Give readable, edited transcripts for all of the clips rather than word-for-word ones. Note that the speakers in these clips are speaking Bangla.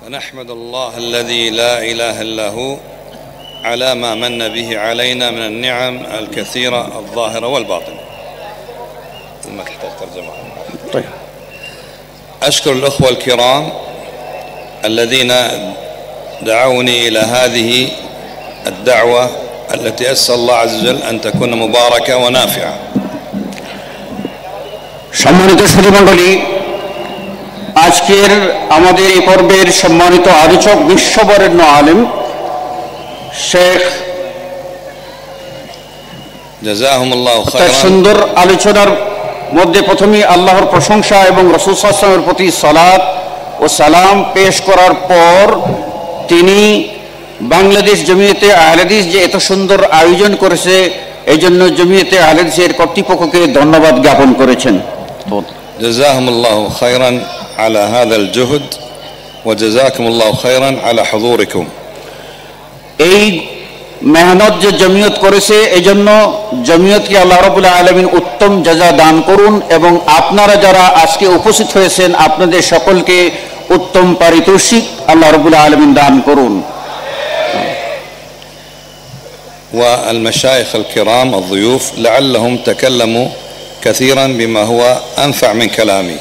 ونحمد الله الذي لا إله إلا هو على ما من به علينا من النعم الكثيرة الظاهرة والباطنة. ما تحتاج ترجمة. طيب. أشكر الأخوة الكرام الذين دعوني إلى هذه الدعوة التي أسأل الله عز وجل أن تكون مباركة ونافعة. সম্মানিত শ্রোতামণ্ডলী, আজকের আমাদের এই পর্বের সম্মানিত আলোচক বিশ্ববরেণ্য আলেম শেখ জাযাহুমুল্লাহু তার খায়রান সুন্দর আলোচনার মধ্যে প্রথমেই আল্লাহর প্রশংসা এবং রাসূল সাল্লাল্লাহু আলাইহি ওয়াসাল্লামের প্রতি সালাত ও সালাম পেশ করার পর তিনি বাংলাদেশ জমিয়তে আহলে হাদিস যে এত সুন্দর আয়োজন করেছে এই জন্য জমিয়তে আহলে হাদিসের কর্তৃপক্ষকে ধন্যবাদ জ্ঞাপন করেছেন। জাযাহুমুল্লাহু খায়রান على هذا الجهد وجزاكم الله خيرا على حضوركم. এই মেহনত যে জমিয়ত করেছে এজন্য জমিয়তকে আল্লাহ রাব্বুল আলামিন উত্তম জাযা দান করুন এবং আপনারা যারা আজকে উপস্থিত হয়েছেন আপনাদের সকলকে উত্তম পারিতোষিক আল্লাহ রাব্বুল আলামিন দান করুন। والمشايخ الكرام الضيوف لعلهم تكلموا كثيرا بما هو أنفع من كلامي.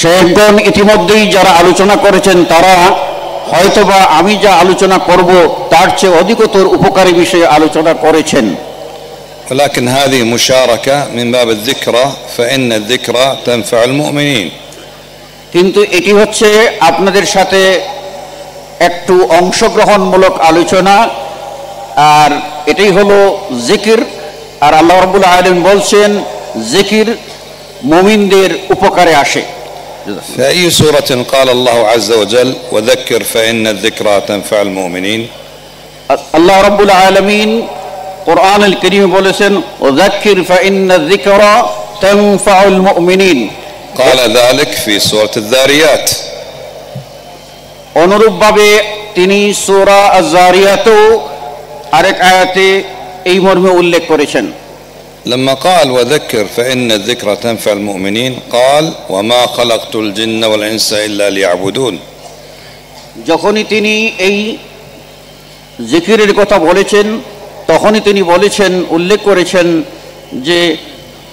শেখগণ ইতিমধ্যেই যারা আলোচনা করেছেন তারা হয়তোবা আমি যা আলোচনা করব তার চেয়ে অধিকতর উপকারী বিষয়ে আলোচনা করেছেন। ولكن هذه مشاركة من باب الذكرى فإن الذكرى تنفع المؤمنين. কিন্তু এটি হচ্ছে আপনাদের সাথে একটু অংশগ্রহণমূলক আলোচনা, আর এটাই হলো জিকির। আর আল্লাহ রাব্বুল আলামিন বলছেন জিকির মুমিনদের উপকারে আসে। في أي سورة قال الله عز وجل وذكر فإن الذكرى تنفع المؤمنين؟ আল্লাহ রাব্বুল আলামিন কোরআনুল কারীমে বলেছেন ওয়াযাক্কির ফাইন্না যিকরা তানফাউল মুমিনিন। قال ذلك في سورة الذاريات. অনুরূপভাবে তিনি সূরা আয-যারিয়াতেও আরেক আয়াতে এই মর্মে উল্লেখ করেছেন। لما قال وذكر فإن الذكرى تنفع المؤمنين قال وما خلقت الجن والإنس إلا ليعبدون. যখনই তিনি এই জিকিরের কথা বলেছেন তখনই তিনি বলেছেন উল্লেখ করেছেন যে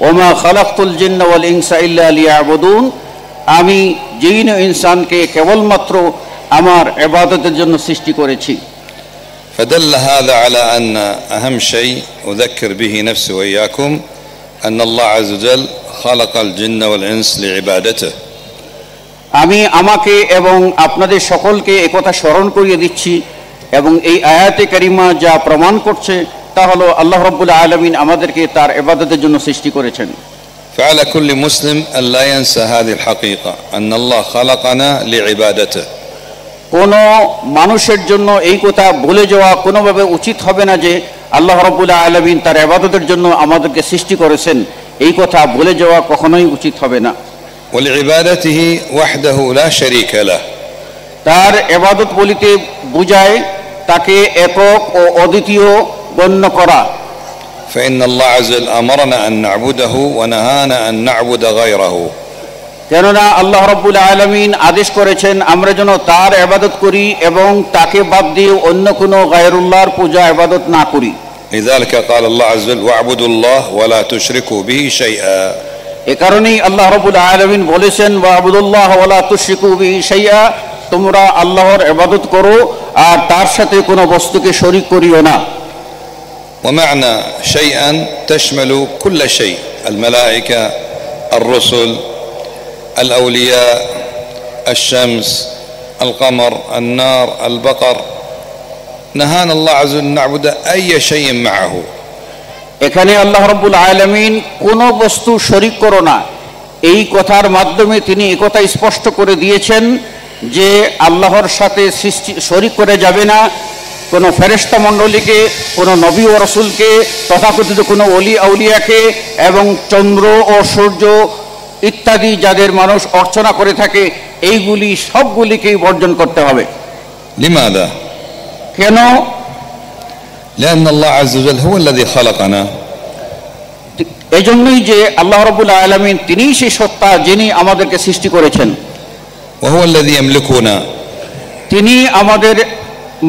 ওমা খালাকতুল জিন্না ওয়াল ইনসা ইল্লা লিয়াবুদুন, আমি জিন ও ইনসানকে কেবলমাত্র আমার ইবাদতের জন্য সৃষ্টি করেছি। فدل هذا على أن أهم شيء أذكر به نفسي وإياكم أن الله عز وجل خلق الجن والإنس لعبادته. আমি আমাকে এবং আপনাদের সকলকে একথা স্মরণ করিয়ে দিচ্ছি এবং এই আয়াতে কারিমা যা প্রমাণ করছে তা হলো আল্লাহ রাব্বুল আলামিন আমাদেরকে তার ইবাদতের জন্য সৃষ্টি করেছেন। فعلى كل مسلم أن لا ينسى هذه الحقيقة أن الله خلقنا لعبادته. কোন মানুষের জন্য এই কথা ভুলে যাওয়া কোনোভাবে উচিত হবে না যে আল্লাহ রাব্বুল আলামিন তার ইবাদতের জন্য আমাদেরকে সৃষ্টি করেছেন, এই কথা ভুলে যাওয়া কখনোই উচিত হবে না। ولعبادته وحده لا شريك له. তার ইবাদত বলিতে বোঝায় তাকে একক ও অদ্বিতীয় গণ্য করা। فإن الله عز وجل أمرنا أن نعبده ونهانا أن نعبد غيره. কেননা আল্লাহ রাব্বুল আলামিন আদেশ করেছেন আমরা যেন তার ইবাদত করি এবং তাকে বাদ দিয়ে অন্য কোনো গায়রুল্লাহর পূজা ইবাদত না করি। لذلك قال الله عز وجل واعبدوا الله ولا تشركوا به شيئا. এ কারণেই আল্লাহ রাব্বুল আলামিন বলেছেন ওয়াবুদুল্লাহ ওয়ালা তুশরিকু বিহি শাইআ, তোমরা আল্লাহর ইবাদত করো আর তার সাথে কোনো বস্তুকে শরীক করিও না। ومعنى شيئا تشمل كل شيء، الملائكة، الرسل، الأولياء، الشمس، القمر، النار، البقر. نهانا الله عز وجل نعبد أي شيء معه. এখানে আল্লাহ রাব্বুল আলামিন কোনো বস্তু শরীক করো না এই কথার মাধ্যমে তিনি একথা স্পষ্ট করে দিয়েছেন যে আল্লাহর সাথে সৃষ্টি শরীক করে যাবে না কোনো ফেরেশতা মণ্ডলীকে, কোনো নবী ও রাসূলকে, তথাকথিত কোনো ওলি আউলিয়াকে এবং চন্দ্র ও সূর্য ইত্যাদি যাদের মানুষ অর্চনা করে থাকে এইগুলি সবগুলিকেই বর্জন করতে হবে। لماذا؟ কেন? لأن الله عز وجل هو الذي خلقنا. এজন্যই যে আল্লাহ রাব্বুল আলামিন তিনিই সেই সত্তা যিনি আমাদেরকে সৃষ্টি করেছেন। وهو الذي يملكنا. তিনি আমাদের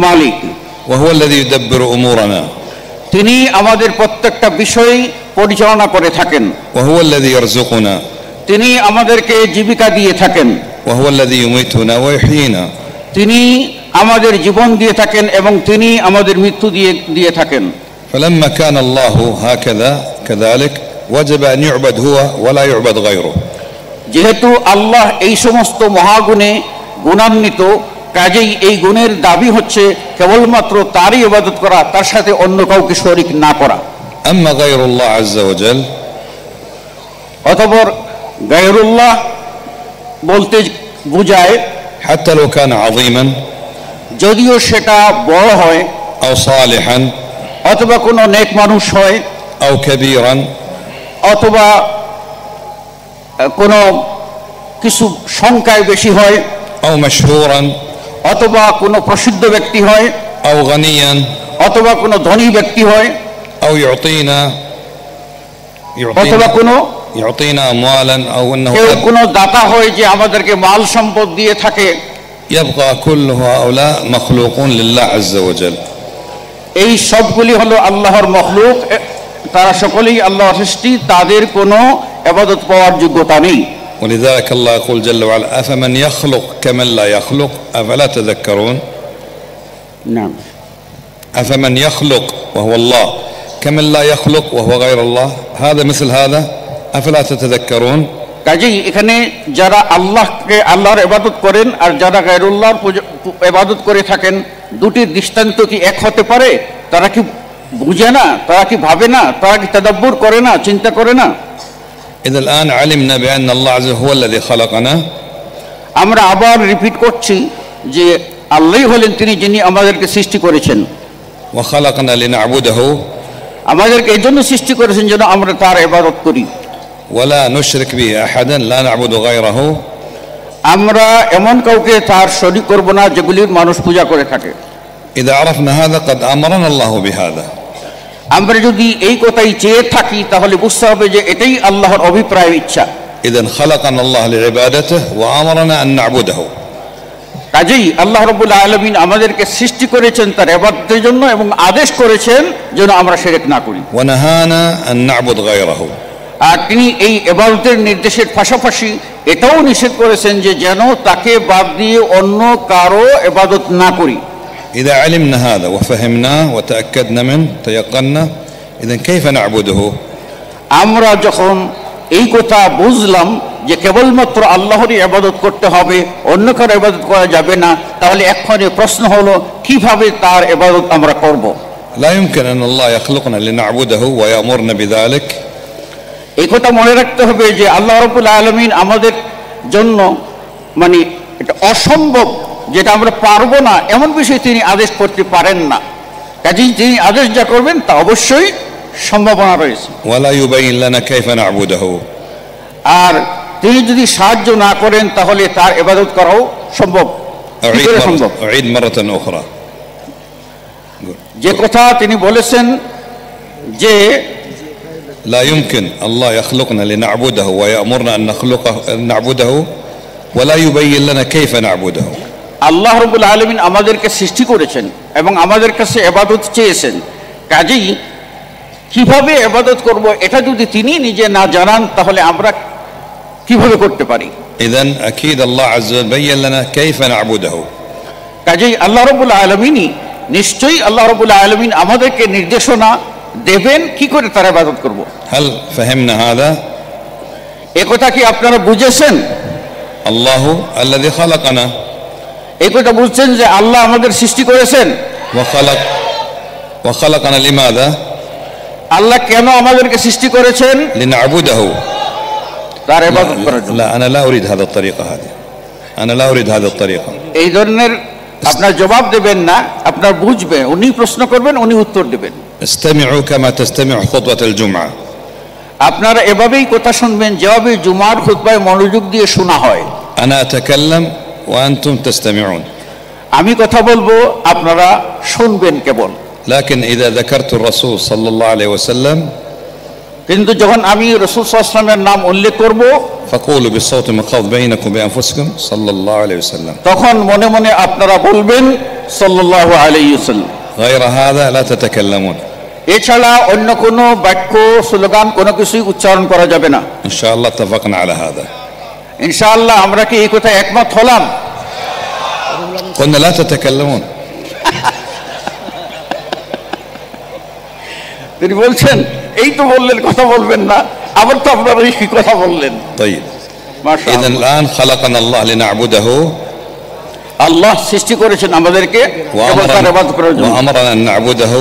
মালিক, وهو الذي يدبر أمورنا، তিনি আমাদের প্রত্যেকটা বিষয় পরিচালনা করে থাকেন, وهو الذي يرزقنا، তিনি আমাদেরকে জীবিকা দিয়ে থাকেন, وهو الذي يميتنا ويحيينا. তিনি আমাদের জীবন দিয়ে থাকেন এবং তিনি আমাদের মৃত্যু দিয়ে থাকেন। فلما كان الله هكذا كذلك وجب أن يعبد هو ولا يعبد غيره. যেহেতু আল্লাহ এই সমস্ত মহাগুণে গুণান্বিত, কাজেই এই গুণের দাবি হচ্ছে কেবলমাত্র তারই ইবাদত করা, তার সাথে অন্য কাউকে শরীক না করা। أما غير الله عز وجل অতঃপর গায়রুল্লাহ বলতে বোঝায় حتى لو كان عظيما যদিও সেটা বড় হয়, أو صالحا অথবা কোনো নেক মানুষ হয়, أو كبيرا অথবা কোনো কিছু সংখ্যায় বেশি হয়, أو مشهورا অথবা কোনো প্রসিদ্ধ ব্যক্তি হয়, أو غنيا অথবা কোনো ধনী ব্যক্তি হয়, أو يعطينا অথবা কোনো أموالا أو أنه কোনো দাতা হয় যে আমাদেরকে মাল সম্পদ দিয়ে থাকে। يبقى كل هؤلاء مخلوقون لله عز وجل. এই সবগুলি হলো আল্লাহর মখলুক, তারা সকলেই আল্লাহর সৃষ্টি, তাদের কোনো ইবাদত পাওয়ার যোগ্যতা নেই। ولذلك الله يقول جل وعلا أفمن يخلق كمن لا يخلق أفلا تذكرون. نعم. أفمن يخلق وهو الله كمن لا يخلق وهو غير الله هذا مثل هذا أفلا تتذكرون. কাজেই এখানে যারা আল্লাহর ইবাদত করেন আর যারা গায়রুল্লাহর ইবাদত করে থাকেন, দুটির দৃষ্টান্ত কি এক হতে পারে? তারা কি বুঝে না? তারা কি ভাবে না? তারা কি তাদাব্বুর করে না, চিন্তা করে না? إذا الآن علمنا بأن الله عز وجل هو الذي خلقنا. আমরা আবার রিপিট করছি যে আল্লাহই হলেন তিনি যিনি আমাদেরকে সৃষ্টি করেছেন। وخلقنا لنعبده. আমাদেরকে এই জন্য সৃষ্টি করেছেন যেন আমরা তার ইবাদত করি। ولا نشرك به أحدا لا نعبد غيره. আমরা এমন কাউকে তার শরীক করব না যেগুলির মানুষ পূজা করে থাকে। إذا عرفنا هذا قد أمرنا الله بهذا. আমরা যদি এই কথাই চেয়ে থাকি তাহলে বুঝতে হবে যে এটাই আল্লাহর অভিপ্রায় ইচ্ছা। إذا خلقنا الله لعبادته وأمرنا أن نعبده. কাজেই আল্লাহ রাব্বুল আলামিন আমাদেরকে সৃষ্টি করেছেন তার ইবাদতের জন্য এবং আদেশ করেছেন যেন আমরা শিরক না করি। ونهانا أن نعبد غيره. আর তিনি এই ইবাদতের নির্দেশের পাশাপাশি এটাও নিষেধ করেছেন যে যেন তাকে বাদ দিয়ে অন্য কারো ইবাদত না করি। إذا علمنا هذا وفهمناه وتأكدنا منه تيقنا إذا كيف نعبده؟ আমরা যখন এই কথা বুঝলাম যে কেবলমাত্র আল্লাহরই ইবাদত করতে হবে, অন্য কারো ইবাদত করা যাবে না, তাহলে এক্ষণে প্রশ্ন হলো কিভাবে তার ইবাদত আমরা করব? لا يمكن أن الله يخلقنا لنعبده ويأمرنا بذلك. এই কথা মনে রাখতে হবে যে আল্লাহ রাব্বুল আলামিন আমাদের জন্য মানে এটা অসম্ভব, যেটা আমরা পারবো না এমন বিষয় তিনি আদেশ করতে পারেন না। কাজেই তিনি আদেশ যা করবেন তা অবশ্যই সম্ভাবনা রয়েছে। ولا يبين لنا كيف نعبده. আর তিনি যদি সাহায্য না করেন তাহলে তার ইবাদত করাও সম্ভব। أعيد مرة أخرى. যে কথা তিনি বলেছেন যে لا يمكن الله يخلقنا لنعبده ويأمرنا أن نعبده ولا يبين لنا كيف نعبده. আল্লাহ রাব্বুল আলামিন আমাদেরকে সৃষ্টি করেছেন এবং আমাদের কাছে ইবাদত চেয়েছেন, কাজেই কিভাবে ইবাদত করব এটা যদি তিনি নিজে না জানান তাহলে আমরা কিভাবে করতে পারি? إذن أكيد الله عز وجل بين لنا كيف نعبده. কাজেই আল্লাহ রাব্বুল আলামিন নিশ্চয়ই আল্লাহ রাব্বুল আলামিন আমাদেরকে নির্দেশনা দেবেন কি করে তার ইবাদত করব। هل فهمنا هذا؟ এই কথা কি আপনারা বুঝেছেন? الله الذي خلقنا. এই কথা বুঝছেন যে আল্লাহ আমাদের সৃষ্টি করেছেন। وخلقنا لماذا؟ আল্লাহ কেন আমাদেরকে সৃষ্টি করেছেন? لنعبده. তার ইবাদত করার জন্য। لا أنا لا أريد هذا الطريقة هذه. أنا لا أريد هذه الطريقة. এই ধরনের আপনার জবাব দেবেন না, আপনার বুঝবেন, উনি প্রশ্ন করবেন উনি উত্তর দেবেন। استمعوا كما تستمع خطبة الجمعة. আপনারা এভাবেই কথা শুনবেন যেভাবে জুমার খুতবায় মনোযোগ দিয়ে শোনা হয়। أنا أتكلم وأنتم تستمعون. আমি কথা বলবো আপনারা শুনবেন কেবল। لكن إذا ذكرت الرسول صلى الله عليه وسلم কিন্তু যখন আমি রাসূল সাল্লাল্লাহু আলাইহি ওয়াসাল্লামের নাম উল্লেখ করব فقولوا بالصوت المخفض بينكم بأنفسكم صلى الله عليه وسلم তখন মনে মনে আপনারা বলবেন সাল্লাল্লাহু আলাইহি ওয়াসাল্লাম। غير هذا لا تتكلمون এছাড়া অন্য কোনো বাক্য স্লোগান কোনো কিছুই উচ্চারণ করা যাবে না। إن شاء الله اتفقنا على هذا ইনশাআল্লাহ আমরা কি এই কথা একমত হলাম? قلنا لا تتكلمون তিনি বলছেন এই তো বললেন কথা বলবেন না, আবার তো আপনারা এই কথা বললেন। طيب মাশাআল্লাহ। إذن الآن خلقنا الله لنعبده আল্লাহ সৃষ্টি করেছেন আমাদেরকে এবং তার ইবাদত করার জন্য, وأمرنا أن نعبده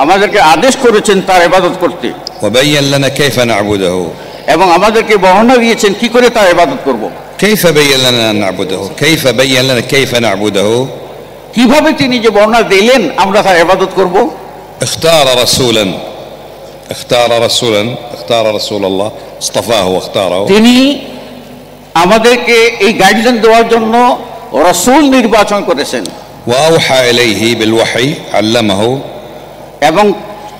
আমাদেরকে আদেশ করেছেন তার ইবাদত করতে, وبين لنا كيف نعبده এবং আমাদেরকে বর্ণনা দিয়েছেন কি করে তার ইবাদত করব। كيف بين لنا أن نعبده كيف بين لنا كيف نعبده কিভাবে তিনি যে বর্ণনা দিলেন আমরা তার ইবাদত করব। اختار رسول الله اصطفاه واختاره তিনি আমাদেরকে এই গাইডলাইন দেওয়ার জন্য রাসূল নির্বাচন করেছেন, وأوحى إليه بالوحي علمه এবং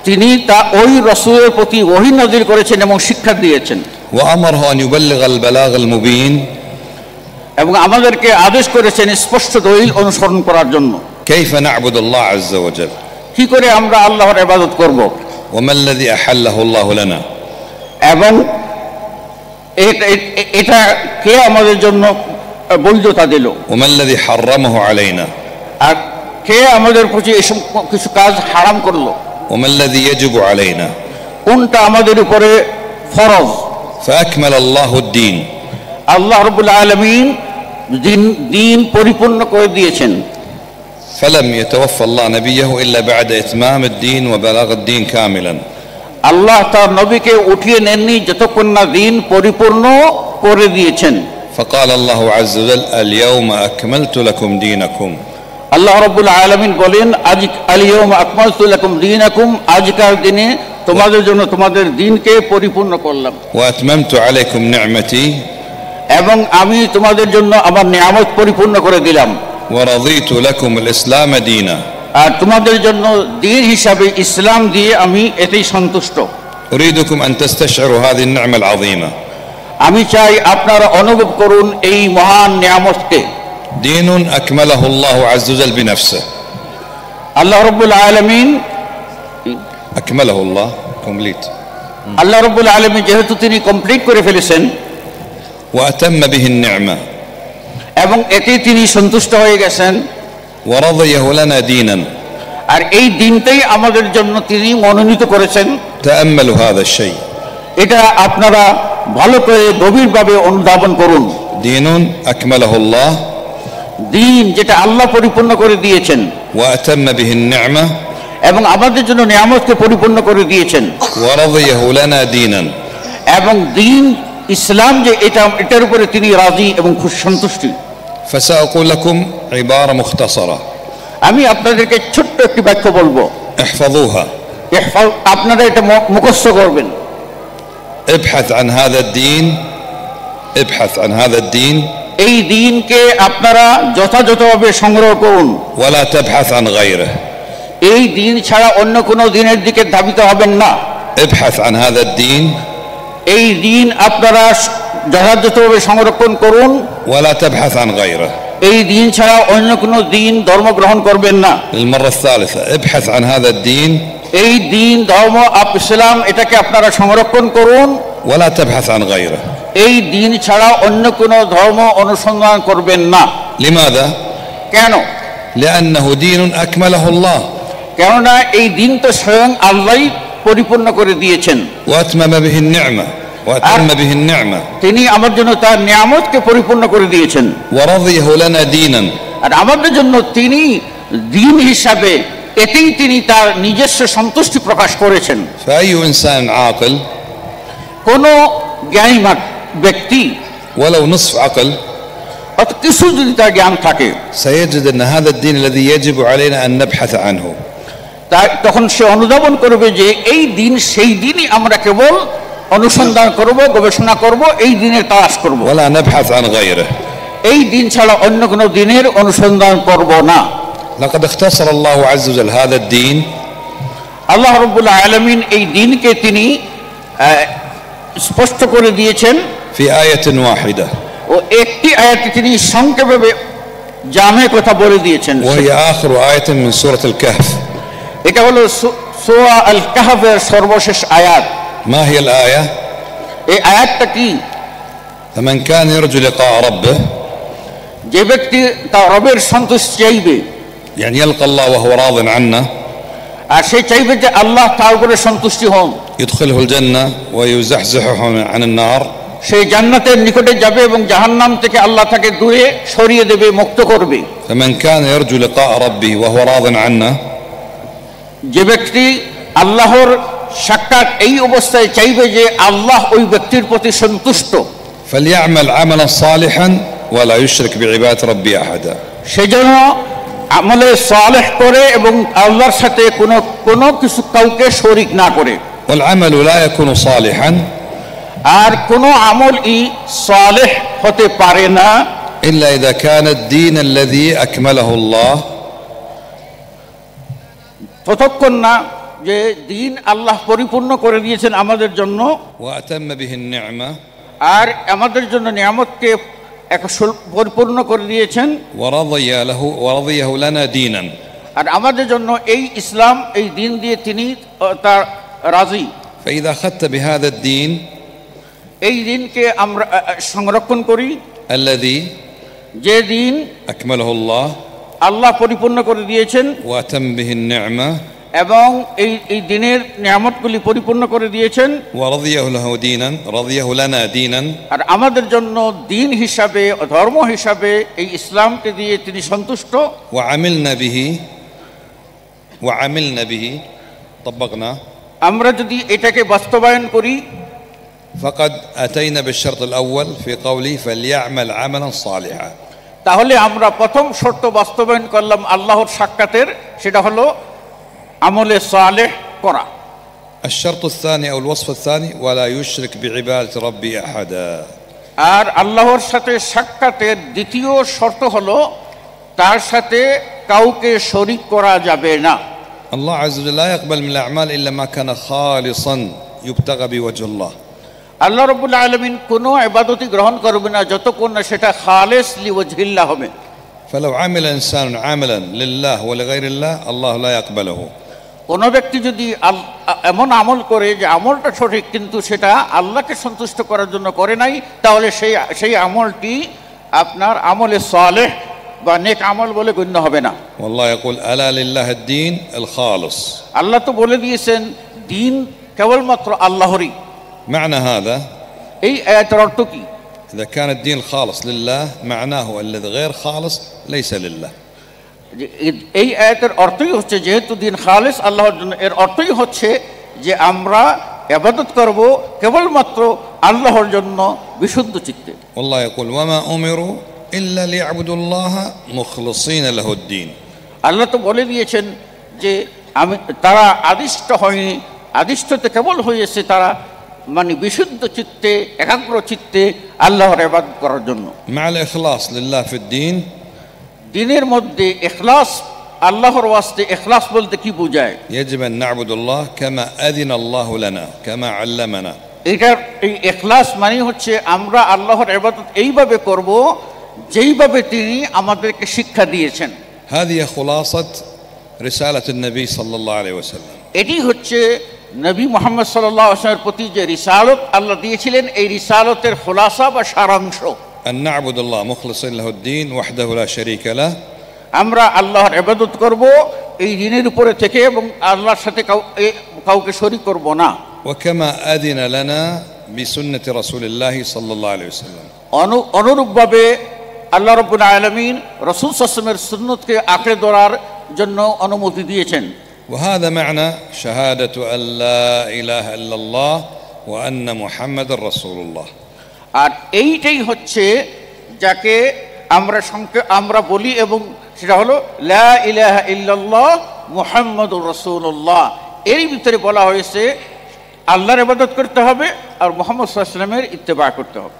তিনি তা ওই রাসূলের প্রতি ওহী নাযিল করেছেন এবং শিক্ষা দিয়েছেন, وأمره أن يبلغ البلاغ المبين এবং আমাদেরকে আদেশ করেছেন স্পষ্ট দলিল অনুসরণ করার জন্য। كيف نعبد الله عز وجل কি করে আমরা আল্লাহর ইবাদত করব, وما الذي أحله الله لنا এবং এটা কে আমাদের জন্য বৈধতা দিল, وما الذي حرمه علينا আর কে আমাদের প্রতি এসব কিছু কাজ হারাম করলো, وما الذي يجب علينا কোনটা আমাদের উপরে ফরজ। فأكمل الله الدين আল্লাহ রাব্বুল আলামিন দিন পরিপূর্ণ করে দিয়েছেন। فلم يتوفى الله نبيه إلا بعد إتمام الدين وبلاغ الدين كاملا আল্লাহ তার নবীকে উঠিয়ে নেননি যতক্ষণ না দিন পরিপূর্ণ করে দিয়েছেন। فقال الله عز وجل اليوم أكملت لكم دينكم আল্লাহ রাব্বুল আলামিন বলেন আজ আল-ইয়াওমা আকমালতু লাকুম দীনাকুম, আজকের দিনে তোমাদের জন্য তোমাদের দিনকে পরিপূর্ণ করলাম, وأتممت عليكم نعمتي এবং আমি তোমাদের জন্য আমার নিয়ামত পরিপূর্ণ করে দিলাম, ورضيت لكم الإسلام دينا আর তোমাদের জন্য দিন হিসাবে ইসলাম দিয়ে আমি এতেই সন্তুষ্ট। أريدكم أن تستشعروا هذه النعمة العظيمة আমি চাই আপনারা অনুভব করুন এই মহান নিয়ামতকে। دين أكمله الله عز وجل بنفسه আল্লাহ রাব্বুল আলামিন أكمله الله complete আল্লাহ রাব্বুল আলামিন যেহেতু তিনি কমপ্লিট করে ফেলেছেন وأتم به النعمة এবং এতে তিনি সন্তুষ্ট হয়ে গেছেন, ورضيه لنا دينا আর এই দিনটাই আমাদের জন্য তিনি মনোনীত করেছেন। تأملوا هذا الشيء এটা আপনারা ভালো করে গভীরভাবে অনুধাবন করুন। دين أكمله الله দিন যেটা আল্লাহ পরিপূর্ণ করে দিয়েছেন وأتم به النعمة এবং আমাদের জন্য নিয়ামতকে পরিপূর্ণ করে দিয়েছেন, ورضيه لنا دينا এবং দিন ইসলাম যে এটার উপরে তিনি রাজি এবং খুব সন্তুষ্টি। فسأقول لكم عبارة مختصرة আমি আপনাদেরকে ছোট্ট একটি বাক্য বলবো, احفظوها আপনারা এটা মুখস্থ করবেন। ابحث عن هذا الدين ابحث عن هذا الدين এই দিনকে আপনারা যথাযথভাবে সংগ্রহ করুন, ولا تبحث عن غيره এই দিন ছাড়া অন্য কোনো দিনের দিকে ধাবিত হবেন না। ابحث عن هذا الدين এই দিন আপনারা যথাযথভাবে সংরক্ষণ করুন, ولا تبحث عن غيره এই দিন ছাড়া অন্য কোনো দিন ধর্ম গ্রহণ করবেন না। للمرة الثالثة ابحث عن هذا الدين এই দিন ধর্ম ইসলাম এটাকে আপনারা সংরক্ষণ করুন, ولا تبحث عن غيره এই দিন ছাড়া অন্য কোনো ধর্ম অনুসন্ধান করবেন না। لماذا؟ কেন? لأنه دين أكمله الله কেননা এই দিন তো স্বয়ং আল্লাহই পরিপূর্ণ করে দিয়েছেন, وأتمم به النعمة وأتم به النعمة তিনি আমার জন্য তার নিয়ামতকে পরিপূর্ণ করে দিয়েছেন, ورضيه لنا دينا আর আমাদের জন্য তিনি দিন হিসাবে এতেই তিনি তার নিজস্ব সন্তুষ্টি প্রকাশ করেছেন। فأي إنسان عاقل কোন জ্ঞানী ব্যক্তি ولو نصف عقل অত কিছু যদি তার জ্ঞান থাকে سيجد أن هذا الدين الذي يجب علينا أن نبحث عنه তখন সে অনুধাবন করবে যে এই দিন সেই দিনই আমরা কেবল অনুসন্ধান করব, গবেষণা করব, এই দিনের তালাশ করব, ولا نبحث عن غيره এই দিন ছাড়া অন্য কোনো দিনের অনুসন্ধান করব না। لقد اختصر الله عز وجل هذا الدين আল্লাহ রাব্বুল আলামিন এই দিনকে তিনি স্পষ্ট করে দিয়েছেন في آية واحدة ও একটি আয়াতে তিনি সংক্ষেপে জামে কথা বলে দিয়েছেন وهي آخر آية من سورة الكهف এটা হলো সূরা আল কাহফের সর্বশেষ আয়াত ما هي الآية এই আয়াতটা কি فمن كان يرجو لقاء ربه যে ব্যক্তি তার রবের সন্তুষ্টি চাইবে يعني يلقى الله وهو راض عنه আর সে চাইবে যে আল্লাহ তার উপরে সন্তুষ্টি হন يدخله الجنة ويزحزحه عن النار সেই জান্নাতের নিকটে যাবে এবং জাহান্নাম থেকে আল্লাহ তাকে দূরে সরিয়ে দেবে মুক্ত করবে فمن كان يرجو لقاء ربه وهو راض عنه যে ব্যক্তি আল্লাহর সাক্ষাৎ এই অবস্থায় চাইবে যে আল্লাহ ওই ব্যক্তির প্রতি সন্তুষ্ট فليعمل عملا صالحا ولا يشرك بعبادة ربه أحدا সেজন্য আমলে সালেহ করে এবং আল্লাহর সাথে কোনো কিছু কাউকে শরীক না করে والعمل لا يكون صالحا আর কোনো আমলই সালেহ হতে পারে না إلا إذا كان الدين الذي أكمله الله ততক্ষণ না যে দিন আল্লাহ পরিপূর্ণ করে দিয়েছেন আমাদের জন্য وأتم به النعمة আর আমাদের জন্য নিয়ামতকে পরিপূর্ণ করে দিয়েছেন ورضيه لنا دينا আর আমাদের জন্য এই ইসলাম এই দিন দিয়ে তিনি তার রাজি فإذا أخذت بهذا الدين এই দিনকে আমরা সংরক্ষণ করি الذي যে দিন أكمله الله আল্লাহ পরিপূর্ণ করে দিয়েছেন وأتم به النعمة এবং এই দিনের নিয়ামতগুলি পরিপূর্ণ করে দিয়েছেন رضيه لنا دينا আর আমাদের জন্য দিন হিসাবে ধর্ম হিসাবে এই ইসলামকে দিয়ে তিনি সন্তুষ্ট وعملنا به طبقنا আমরা যদি এটাকে বাস্তবায়ন করি فقد أتينا بالشرط الأول في قوله فليعمل عملا صالحا তাহলে আমরা প্রথম শর্ত বাস্তবায়ন করলাম আল্লাহর সাক্ষাতের সেটা হলো আমলে সালেহ করা الشرط الثاني أو الوصف الثاني ولا يشرك بعبادة ربي أحدا আর আল্লাহর সাথে সাক্ষাতের দ্বিতীয় শর্ত হলো তার সাথে কাউকে শরীক করা যাবে না الله عز وجل لا يقبل من الأعمال إلا ما كان خالصا يبتغى بوجه الله আল্লাহ রাব্বুল আলামিন কোনো ইবাদতই গ্রহণ করবে না যতক্ষণ না সেটা খালিস লিওয়াজহিল্লাহ হবে فلو عمل إنسان عملا لله ولغير الله الله لا يقبله কোনো ব্যক্তি যদি এমন আমল করে যে আমলটা সঠিক কিন্তু সেটা আল্লাহকে সন্তুষ্ট করার জন্য করে নাই তাহলে সেই আমলটি আপনার আমলে সালেহ বা নেক আমল বলে গণ্য হবে না والله يقول ألا لله الدين الخالص আল্লাহ তো বলে দিয়েছেন দিন কেবলমাত্র আল্লাহরই معنى هذا এই আয়াতের অর্থ কি إذا كان الدين خالص لله معناه الذي غير خالص ليس لله এই আয়াতের অর্থই হচ্ছে যেহেতু দিন খালিস আল্লাহর জন্য এর অর্থই হচ্ছে যে আমরা ইবাদত করব কেবলমাত্র আল্লাহর জন্য বিশুদ্ধ চিত্তে والله يقول وما أمروا إلا ليعبدوا الله مخلصين له الدين আল্লাহ তো বলে দিয়েছেন যে তারা আদিষ্ট হয়নি আদিষ্টতে কেবল হয়েছে তারা মানে বিশুদ্ধ চিত্তে একাগ্র চিত্তে আল্লাহর ইবাদত করার জন্য مع الإخلاص لله في الدين দিনের মধ্যে ইখলাস আল্লাহর ওয়াস্তে ইখলাস বলতে কি বোঝায় يجب أن نعبد الله كما أذن الله لنا كما علمنا এটার এই ইখলাস মানে হচ্ছে আমরা আল্লাহর ইবাদত এইভাবে করব যেইভাবে তিনি আমাদেরকে শিক্ষা দিয়েছেন هذه خلاصة رسالة النبي صلى الله عليه وسلم এটি হচ্ছে নবী মুহাম্মদ সাল্লাল্লাহু আলাইহি ওয়াসাল্লামের প্রতি যে রিসালত আল্লাহ দিয়েছিলেন এই রিসালতের খুলাসা বা সারাংশ أن نعبد الله مخلصين له الدين وحده لا شريك له আমরা আল্লাহর ইবাদত করব এই দিনের উপরে থেকে এবং আল্লাহর সাথে কাউকে শরীক করব না وكما أذن لنا بسنة رسول الله صلى الله عليه وسلم অনুরূপভাবে আল্লাহ রাব্বুল আলামিন রাসূল সাল্লাল্লাহু আলাইহি ওয়াসাল্লামের সুন্নতকে আঁকড়ে ধরার জন্য অনুমতি দিয়েছেন وهذا معنى شهادة أن لا إله إلا الله وأن محمد رسول الله আর এইটাই হচ্ছে যাকে আমরা বলি এবং সেটা হলো লা ইলাহা ইল্লাল্লাহ মুহাম্মাদুর রাসূলুল্লাহ এর ভিতরে বলা হয়েছে আল্লাহর ইবাদত করতে হবে আর মুহাম্মদ সাল্লাল্লাহু আলাইহি ওয়াসাল্লামের ইত্তেবা করতে হবে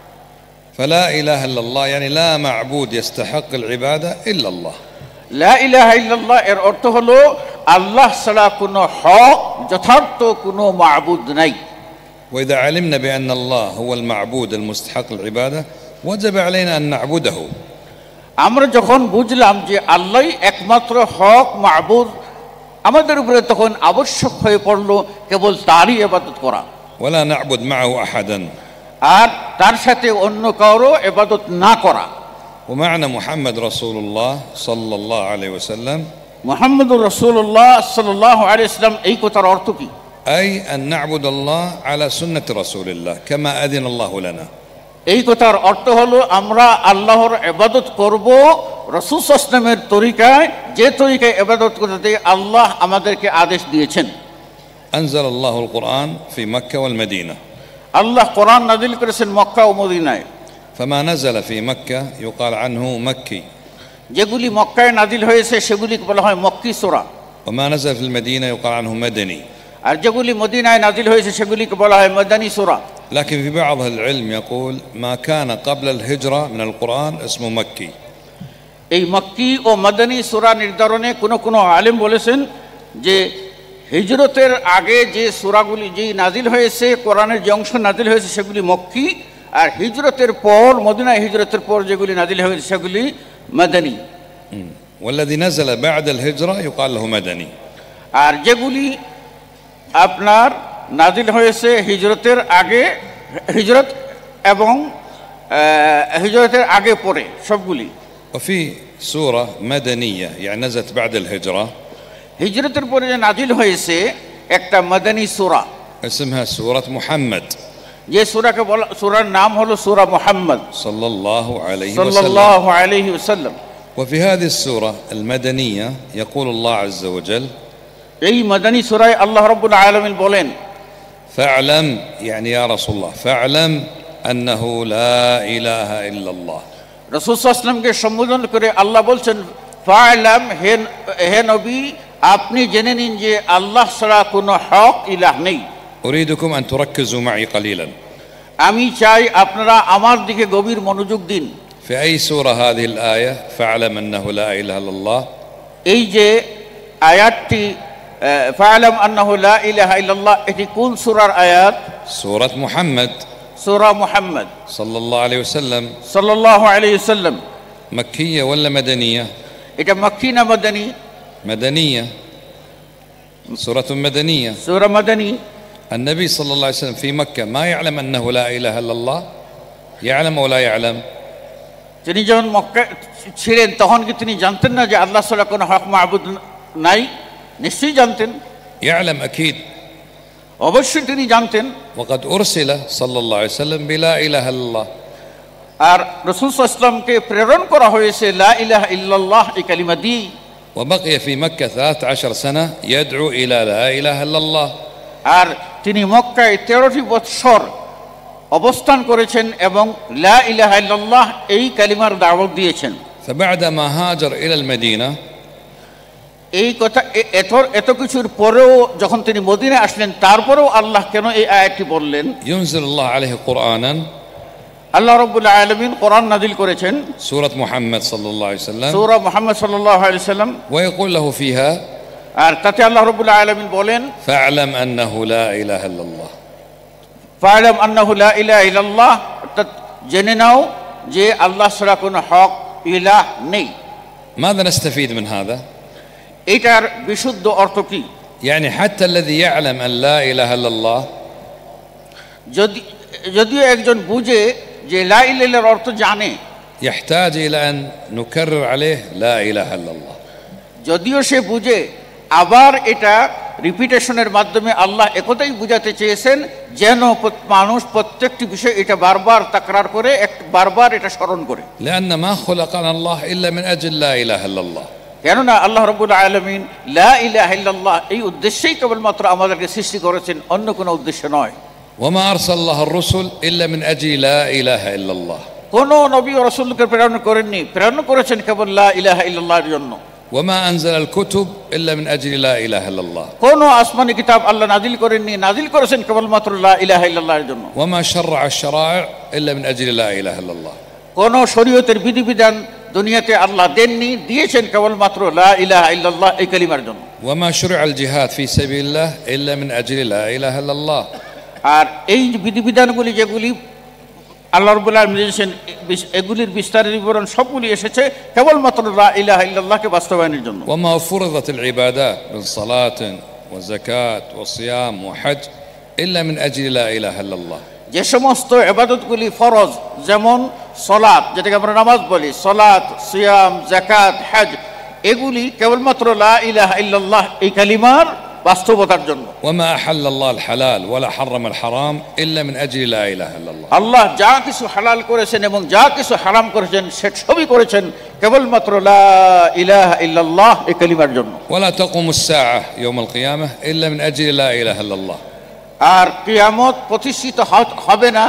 فلا إله إلا الله يعني لا معبود يستحق العبادة إلا الله লা ইলাহা ইল্লাল্লাহ এর অর্থ হলো আল্লাহ ছাড়া কোনো হক যথার্থ কোনো মাবুদ নাই وإذا علمنا بأن الله هو المعبود المستحق للعبادة وجب علينا أن نعبده. আমরা যখন বুঝলাম যে আল্লাহই একমাত্র হক মাবুদ, আমাদের উপরে তখন আবশ্যক হয়ে পড়লো কেবল তারই ইবাদত করা, ولا نعبد معه أحدا. আর তার সাথে অন্য কারো ইবাদত না করা। ومعنى محمد رسول الله صلى الله عليه وسلم মুহাম্মদুর রাসূলুল্লাহ সাল্লাল্লাহু আলাইহি ওয়াসাল্লাম এই কথার অর্থ কি? أي أن نعبد الله على سنة رسول الله كما أذن الله لنا. এই কথার অর্থ হলো আমরা আল্লাহর ইবাদত করব রাসূল সাল্লাল্লাহু আলাইহি ওয়াসাল্লামের তরিকায়, যে তরিকায় ইবাদত করতে আল্লাহ আমাদেরকে আদেশ দিয়েছেন। أنزل الله القرآن في مكة والمدينة. আল্লাহ কোরআন নাযিল করেছেন মক্কা ও মদিনায়। فما نزل في مكة يقال عنه مكي. যেগুলি মক্কায় নাযিল হয়েছে সেগুলিকে বলা হয় মক্কি সূরা। وما نزل في المدينة يقال عنه مدني. আর যেগুলি মদিনায় নাযিল হয়েছে সেগুলিকে বলা হয় মাদানী সূরা। لكن في بعض العلم يقول ما كان قبل الهجرة من القرآن اسمه مكي. এই মক্কি ও মাদানী সূরা নির্ধারণে কোনো আলেম বলেছেন যে হিজরতের আগে যে সূরাগুলি যেই নাযিল হয়েছে, কোরআনের যে অংশ নাযিল হয়েছে সেগুলি মক্কি, আর হিজরতের পর মদিনায় হিজরতের পর যেগুলি নাযিল হয়েছে সেগুলি মাদানী। والذي نزل بعد الهجرة يقال له مدني. আর যেগুলি আপনার নাযিল হয়েছে হিজরতের আগে, হিজরত এবং হিজরতের আগে পরে সবগুলি। وفي سورة مدنية يعني نزلت بعد الهجرة হিজরতের পরে যে নাযিল হয়েছে একটা মাদানী সূরা, اسمها سورة محمد যে সূরাকে বলা, সূরার নাম হলো সূরা মুহাম্মদ صلى الله عليه وسلم. সাল্লাল্লাহু আলাইহি ওয়াসাল্লাম। وفي هذه السورة المدنية يقول الله عز وجل এই মাদানী সূরায় আল্লাহ রাব্বুল আলামিন বলেন فاعلم يعني يا رسول الله فاعلم أنه لا إله إلا الله. রাসূল সাল্লাল্লাহু আলাইহি ওয়াসাল্লামকে সম্বোধন করে আল্লাহ বলছেন ফা'লাম, হে নবী আপনি জেনে নিন যে আল্লাহ ছাড়া কোনো হক ইলাহ নেই। أريدكم أن تركزوا معي قليلا. আমি চাই আপনারা আমার দিকে গভীর মনোযোগ দিন। في أي سورة هذه الآية فاعلم أنه لا إله إلا الله؟ এই যে আয়াতটি ফা'লাম আন্নাহু লা ইলাহা ইল্লাল্লাহ, এটি কোন সূরার আয়াত? سورة محمد সূরা মুহাম্মদ صلى الله عليه وسلم. সাল্লাল্লাহু আলাইহি ওয়াসাল্লাম। مكية ولا مدنية؟ এটা মক্কি না মাদানী? مدنية، سورة مدنية. সূরা মাদানী। النبي صلى الله عليه وسلم في مكة ما يعلم أنه لا إله إلا الله؟ يعلم ولا يعلم؟ তিনি যখন মক্কা ছিলেন তখন কি তিনি জানতেন না যে আল্লাহ ছাড়া কোনো হক মাবুদ নাই? নিশ্চয়ই জানতেন, يعلم أكيد. অবশ্যই তিনি জানতেন। وقد أرسل صلى الله عليه وسلم بلا إله إلا الله. আর রাসূল সাল্লাল্লাহু আলাইহি ওয়াসাল্লামকে প্রেরণ করা হয়েছে লা ইলাহা ইল্লাল্লাহ এই কালিমা দিয়ে। وبقي في مكة 13 سنة يدعو إلى لا إله إلا الله. আর তিনি মক্কায় 13টি বছর অবস্থান করেছেন এবং লা ইলাহা ইল্লাল্লাহ এই কালিমার দাওয়াত দিয়েছেন। فبعدما هاجر إلى المدينة এই কথা এত কিছুর পরেও যখন তিনি মদিনায় আসলেন তারপরেও আল্লাহ কেন এই আয়াতটি বললেন? ينزل الله عليه قرآنا. আল্লাহ রাব্বুল আলামিন কোরআন নাযিল করেছেন سورة محمد صلى الله عليه وسلم. সূরা মুহাম্মদ সাল্লাল্লাহু আলাইহি ওয়াসাল্লাম। ويقول له فيها আর তাতে আল্লাহ রাব্বুল আলামিন বলেন فاعلم أنه لا إله إلا الله. ফা'লাম আন্নাহু লা ইলাহা ইল্লাল্লাহ, অর্থাৎ জেনে নাও যে আল্লাহ ছাড়া কোনো হক ইলাহ নেই। ماذا نستفيد من هذا؟ এটার বিশুদ্ধ অর্থ কি? يعني حتى الذي يعلم أن لا إله إلا الله যদিও একজন বুঝে যে লা ইলাহা ইল্লাল্লাহর অর্থ জানে, يحتاج إلى أن نكرر عليه لا إله إلا الله. যদিও সে বুঝে, আবার এটা রিপিটেশনের মাধ্যমে আল্লাহ একথাই বুঝাতে চেয়েছেন যেন মানুষ প্রত্যেকটি বিষয় এটা বারবার তাকরার করে, বারবার এটা স্মরণ করে। لأن ما خلقنا الله إلا من أجل لا إله إلا الله. কেননা আল্লাহ রাব্বুল আলামিন লা ইলাহা ইল্লাল্লাহ এই উদ্দেশ্যেই কেবলমাত্র আমাদেরকে সৃষ্টি করেছেন, অন্য কোনো উদ্দেশ্য নয়। وما أرسل الله الرسل إلا من أجل لا إله إلا الله. কোন নবী ও রাসূলকে প্রেরণ করেননি, প্রেরণ করেছেন কেবল লা ইলাহা ইল্লাল্লাহর জন্য। وما أنزل الكتب إلا من أجل لا إله إلا الله. কোন আসমানি কিতাব আল্লাহ নাযিল করেননি, নাযিল করেছেন কেবলমাত্র লা ইলাহা ইল্লাল্লাহর জন্য। وما شرع الشرائع إلا من أجل لا إله إلا الله. কোন শরীয়তের বিধিবিধান দুনিয়াতে আল্লাহ দেননি, দিয়েছেন কেবলমাত্র লা ইলাহা ইল্লাল্লাহ এই কালিমার জন্য। وما شرع الجهاد في سبيل الله إلا من أجل لا إله إلا الله. আর এই বিধিবিধানগুলি যেগুলি আল্লাহ রাব্বুল আলামিন দিয়েছেন, এগুলির বিস্তারিত বিবরণ সবগুলি এসেছে কেবলমাত্র লা ইলাহা ইল্লাল্লাহকে বাস্তবায়নের জন্য। وما فرضت العبادات من صلاة وزكاة وصيام وحج إلا من أجل لا إله إلا الله. যে সমস্ত ইবাদতগুলি ফরজ, যেমন সালাত, যেটাকে আমরা নামাজ বলি, সালাত, সিয়াম, যাকাত, হজ, এগুলি কেবলমাত্র লা ইলাহা ইল্লাল্লাহ এই কালিমার বাস্তবতার জন্য। وما أحل الله الحلال ولا حرم الحرام إلا من أجل لا إله إلا الله. আল্লাহ যা কিছু হালাল করেছেন এবং যা কিছু হারাম করেছেন সে সবই করেছেন কেবলমাত্র লা ইলাহা ইল্লাল্লাহ এই কালিমার জন্য। ولا تقوم الساعة يوم القيامة إلا من أجل لا إله إلا الله. আর কিয়ামত প্রতিষ্ঠিত হবে না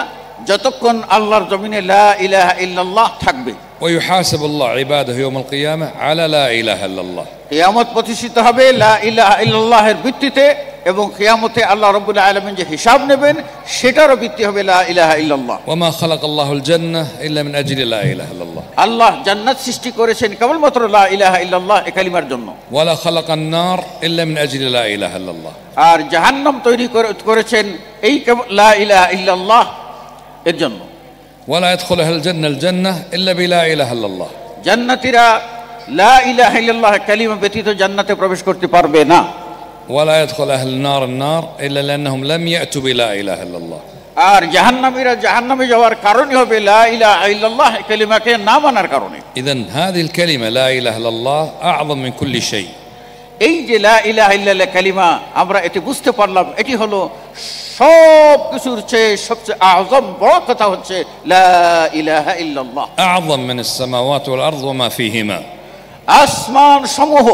যতক্ষণ আল্লাহর জমিনে লা ইলাহা ইল্লাল্লাহ থাকবে। ويحاسب الله عباده يوم القيامة على لا إله إلا الله. কিয়ামত প্রতিষ্ঠিত হবে লা ইলাহা ইল্লাল্লাহের ভিত্তিতে, এবং কিয়ামতে আল্লাহ রাব্বুল আলামিন যে হিসাব নেবেন সেটারও ভিত্তি হবে লা ইলাহা ইল্লাল্লাহ। وما خلق الله الجنة إلا من أجل لا إله إلا الله. আল্লাহ জান্নাত সৃষ্টি করেছেন কেবলমাত্র লা ইলাহা ইল্লাল্লাহ এই কালিমার জন্য। ولا خلق النار إلا من أجل لا إله إلا الله. আর জাহান্নাম তৈরি করেছেন এই লা ইলাহা ইল্লাল্লাহ এর জন্য। ولا يدخل أهل الجنة الجنة إلا بلا إله إلا الله. জান্নাতীরা লা ইলাহা ইল্লাল্লাহ কালিমা ব্যতীত জান্নাতে প্রবেশ করতে পারবে না। ولا يدخل أهل النار النار إلا لأنهم لم يأتوا بلا إله إلا الله. আর জাহান্নামীরা জাহান্নামে যাওয়ার কারণই হবে লা ইলাহা ইল্লাল্লাহ কালিমাকে না মানার কারণে। إذن هذه الكلمة لا إله إلا الله أعظم من كل شيء. এই যে লা ইলাহা ইল্লাল্লাহ কালিমা, আমরা এটি বুঝতে পারলাম এটি হলো সব কিছুর চেয়ে সবচেয়ে আযম বড় কথা হচ্ছে লা ইলাহা ইল্লাল্লাহ। أعظم من السماوات والأرض وما فيهما. আসমান সমূহ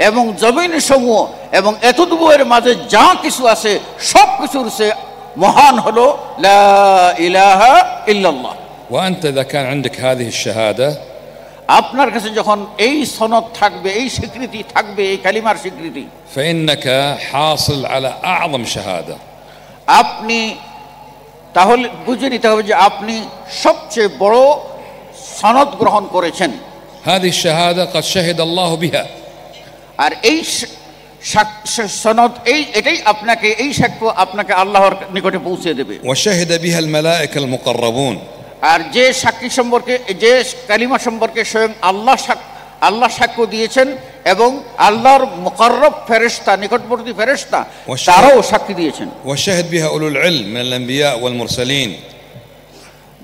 এবং জমিন সমূহ এবং এতদূরের মাঝে যা কিছু আছে সব কিছুর চেয়ে মহান হলো লা ইলাহা ইল্লাল্লাহ। وأنت إذا كان عندك هذه الشهادة আপনার কাছে যখন এই সনদ থাকবে, এই স্বীকৃতি থাকবে, এই কালিমার স্বীকৃতি, فإنك حاصل على أعظم شهادة. আপনি তাহলে বুঝে নিতে হবে যে আপনি সবচেয়ে বড় সনদ গ্রহণ করেছেন। هذه الشهادة قد شهد الله بها. আর এই সনদ এটাই আপনাকে, এই সাক্ষ্য আপনাকে আল্লাহর নিকটে পৌঁছে দেবে। وشهد بها الملائكة المقربون. আর যে সাক্ষী সম্পর্কে, যে কালিমা সম্পর্কে স্বয়ং আল্লাহ সাক্ষ্য দিয়েছেন এবং আল্লাহর মুকাররব ফেরেশতা, নিকটবর্তী ফেরেশতা তারাও সাক্ষী দিয়েছেন। وشهد بها أولو العلم من الأنبياء والمرسلين.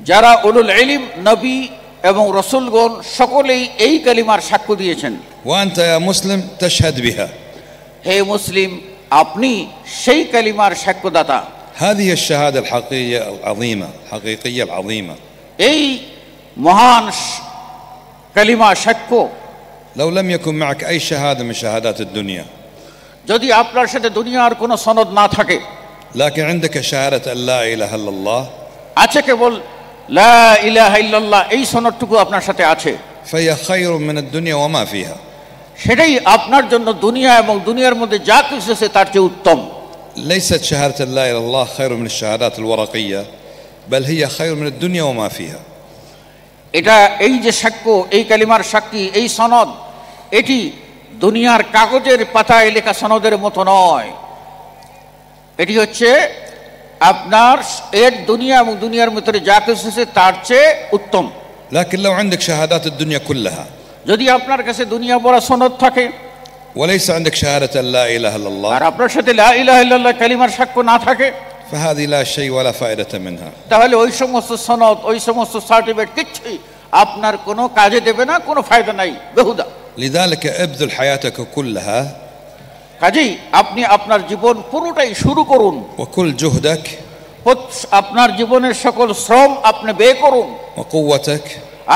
যারা উলুল ইলম, নবী এবং রাসূলগণ সকলেই এই কালিমার সাক্ষ্য দিয়েছেন। وأنت يا مسلم تشهد بها. হে মুসলিম, আপনি সেই কালিমার সাক্ষ্যদাতা। هذه الشهادة الحقيقية العظيمة، الحقيقية العظيمة. এই মহান কালিমা সাক্ষ্য, لو لم يكن معك أي شهادة من شهادات الدنيا، যদি আপনার সাথে দুনিয়ার কোনো সনদ না থাকে, لكن عندك شهادة أن لا إله إلا الله، আছে কেবল লা ইলাহা ইল্লাল্লাহ এই সনদটুকু আপনার সাথে আছে, فهي خير من الدنيا وما فيها. সেটাই আপনার জন্য দুনিয়া এবং দুনিয়ার মধ্যে যা কিছু আছে তার চেয়ে উত্তম। ليست شهادة لا إله إلا الله خير من الشهادات الورقية، بل هي خير من الدنيا وما فيها. এটা এই যে সাক্ষ্য, এই কালিমার সাক্ষী, এই সনদ, এটি দুনিয়ার কাগজের পাতায় লেখা সনদের মতো নয়। এটি হচ্ছে আপনার এর দুনিয়া এবং দুনিয়ার ভিতরে যা কিছু আছে তার চেয়ে উত্তম। لكن لو عندك شهادات الدنيا كلها যদি আপনার কাছে দুনিয়া ভরা সনদ থাকে وليس عندك شهادة أن لا إله إلا الله، আর আপনার সাথে লা ইলাহা ইল্লাল্লাহ কালিমার সাক্ষ্য না থাকে, فهذه لا شيء ولا فائدة منها. তাহলে ওই সমস্ত সনদ, ওই সমস্ত সার্টিফিকেট কিচ্ছুই আপনার কোনো কাজে দেবে না, কোনো ফায়দা নাই, বেহুদা। لذلك ابذل حياتك كلها কাজেই আপনি আপনার জীবন পুরোটাই শুরু করুন, وكل جهدك আপনার জীবনের সকল শ্রম আপনি ব্যয় করুন, وقوتك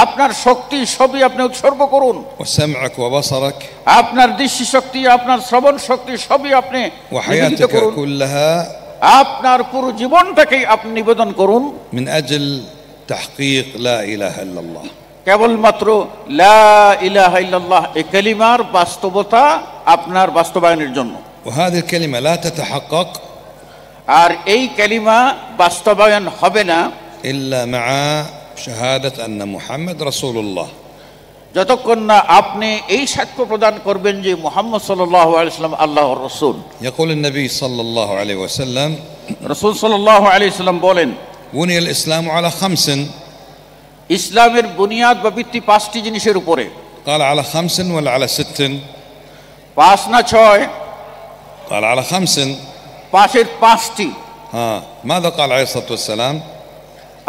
আপনার শক্তি সবই আপনি উৎসর্গ করুন, وسمعك وبصرك আপনার দৃষ্টি শক্তি, আপনার শ্রবণ শক্তি সবই আপনি নিবেদিত وحياتك করুন, كلها আপনার পুরো জীবনটাকেই আপনি নিবেদন করুন من أجل تحقيق لا إله إلا الله. কেবলমাত্র লা ইলাহা ইল্লাল্লাহ এই কালিমার বাস্তবতা আপনার বাস্তবায়নের জন্য। وهذه الكلمة لا تتحقق আর এই কালিমা বাস্তবায়ন হবে না إلا مع شهادة أن محمد رسول الله. যতক্ষণ না আপনি এই সাক্ষ্য প্রদান করবেন যে মুহাম্মদ সাল্লাল্লাহু আলাইহি ওয়াসাল্লাম আল্লাহর রাসূল। يقول النبي صلى الله عليه وسلم রাসূল সাল্লাল্লাহু আলাইহি সাল্লাম বলেন, بني الإسلام على 5. ইসলামের বুনিয়াদ বা ভিত্তি 5টি জিনিসের উপরে। قال على 5 ولا على 6؟ 5 না 6? قال على 5. 5-এর 5টি। ماذا قال عليه الصلاة والسلام؟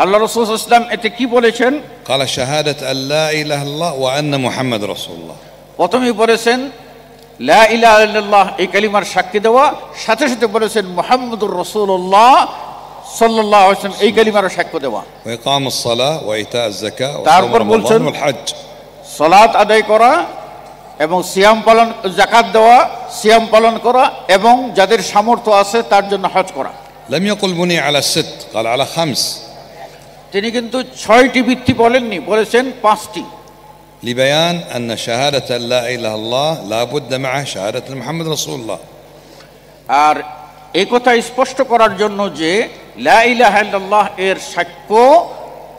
আল্লাহ রাসূল সাল্লাল্লাহু আলাইহি ওয়াসাল্লাম এতে কি বলেছেন? قال شهادة أن لا إله إلا الله وأن محمد رسول الله. প্রথমেই বলেছেন লা ইলাহা ইল্লাল্লাহ, এই কালিমার সাক্ষী দেওয়া, সাথে সাথে বলেছেন মুহাম্মদুর রাসূলুল্লাহ সাল্লাল্লাহু আলাইহি ওয়াসাল্লাম এই কালিমার সাক্ষ্য দেওয়া। وإقام الصلاة وإيتاء الزكاة তারপর وصوم বলছেন رمضان والحج। সালাত আদায় করা এবং সিয়াম পালন, যাকাত দেওয়া, সিয়াম পালন করা এবং যাদের সামর্থ্য আছে তার জন্য হজ করা। لم يقل بني على 6، قال على 5. তিনি কিন্তু 6টি ভিত্তি বলেননি, বলেছেন 5টি। لبيان أن شهادة أن لا إله إلا الله لا بد معه شهادة محمد رسول الله. আর এই কথা স্পষ্ট করার জন্য যে লা ইলাহা ইল্লাল্লাহ এর সাক্ষ্য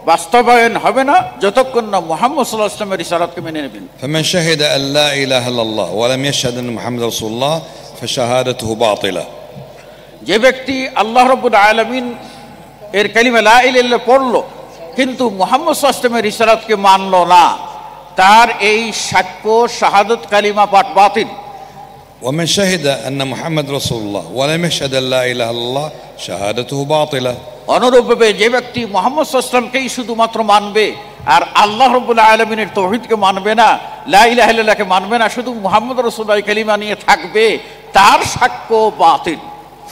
বাস্তবায়ন হবে না যতক্ষণ না মুহাম্মদ সাল্লাল্লাহু আলাইহি ওয়াসাল্লামের রিসালাতকে মেনে নেবেন। فمن شهد أن لا إله إلا الله ولم يشهد أن محمد رسول الله فشهادته باطلة. যে ব্যক্তি আল্লাহ রাব্বুল আলামিন এর কালিমা লা ইলাহা ইল্লাল্লাহ পড়লো কিন্তু মুহাম্মদ সাল্লাল্লাহু আলাইহি ওয়াসাল্লামের রিসালাতকে মানলো না, তার এই সাক্ষ্য শাহাদাত কালিমা পাঠ বাতিল। ومن شهد أن محمد رسول الله ولم يشهد أن لا إله إلا الله شهادته باطلة. অনুরূপভাবে যে ব্যক্তি মুহাম্মদ সাল্লাল্লাহু আলাইহি ওয়াসাল্লামকেই শুধুমাত্র মানবে আর আল্লাহ রাব্বুল আলামিনের তাওহীদকে মানবে না, লা ইলাহা ইল্লাল্লাহকে মানবে না, শুধু মুহাম্মদ রাসূলুল্লাহ কালিমা নিয়ে থাকবে, তার সাক্ষ্য বাতিল।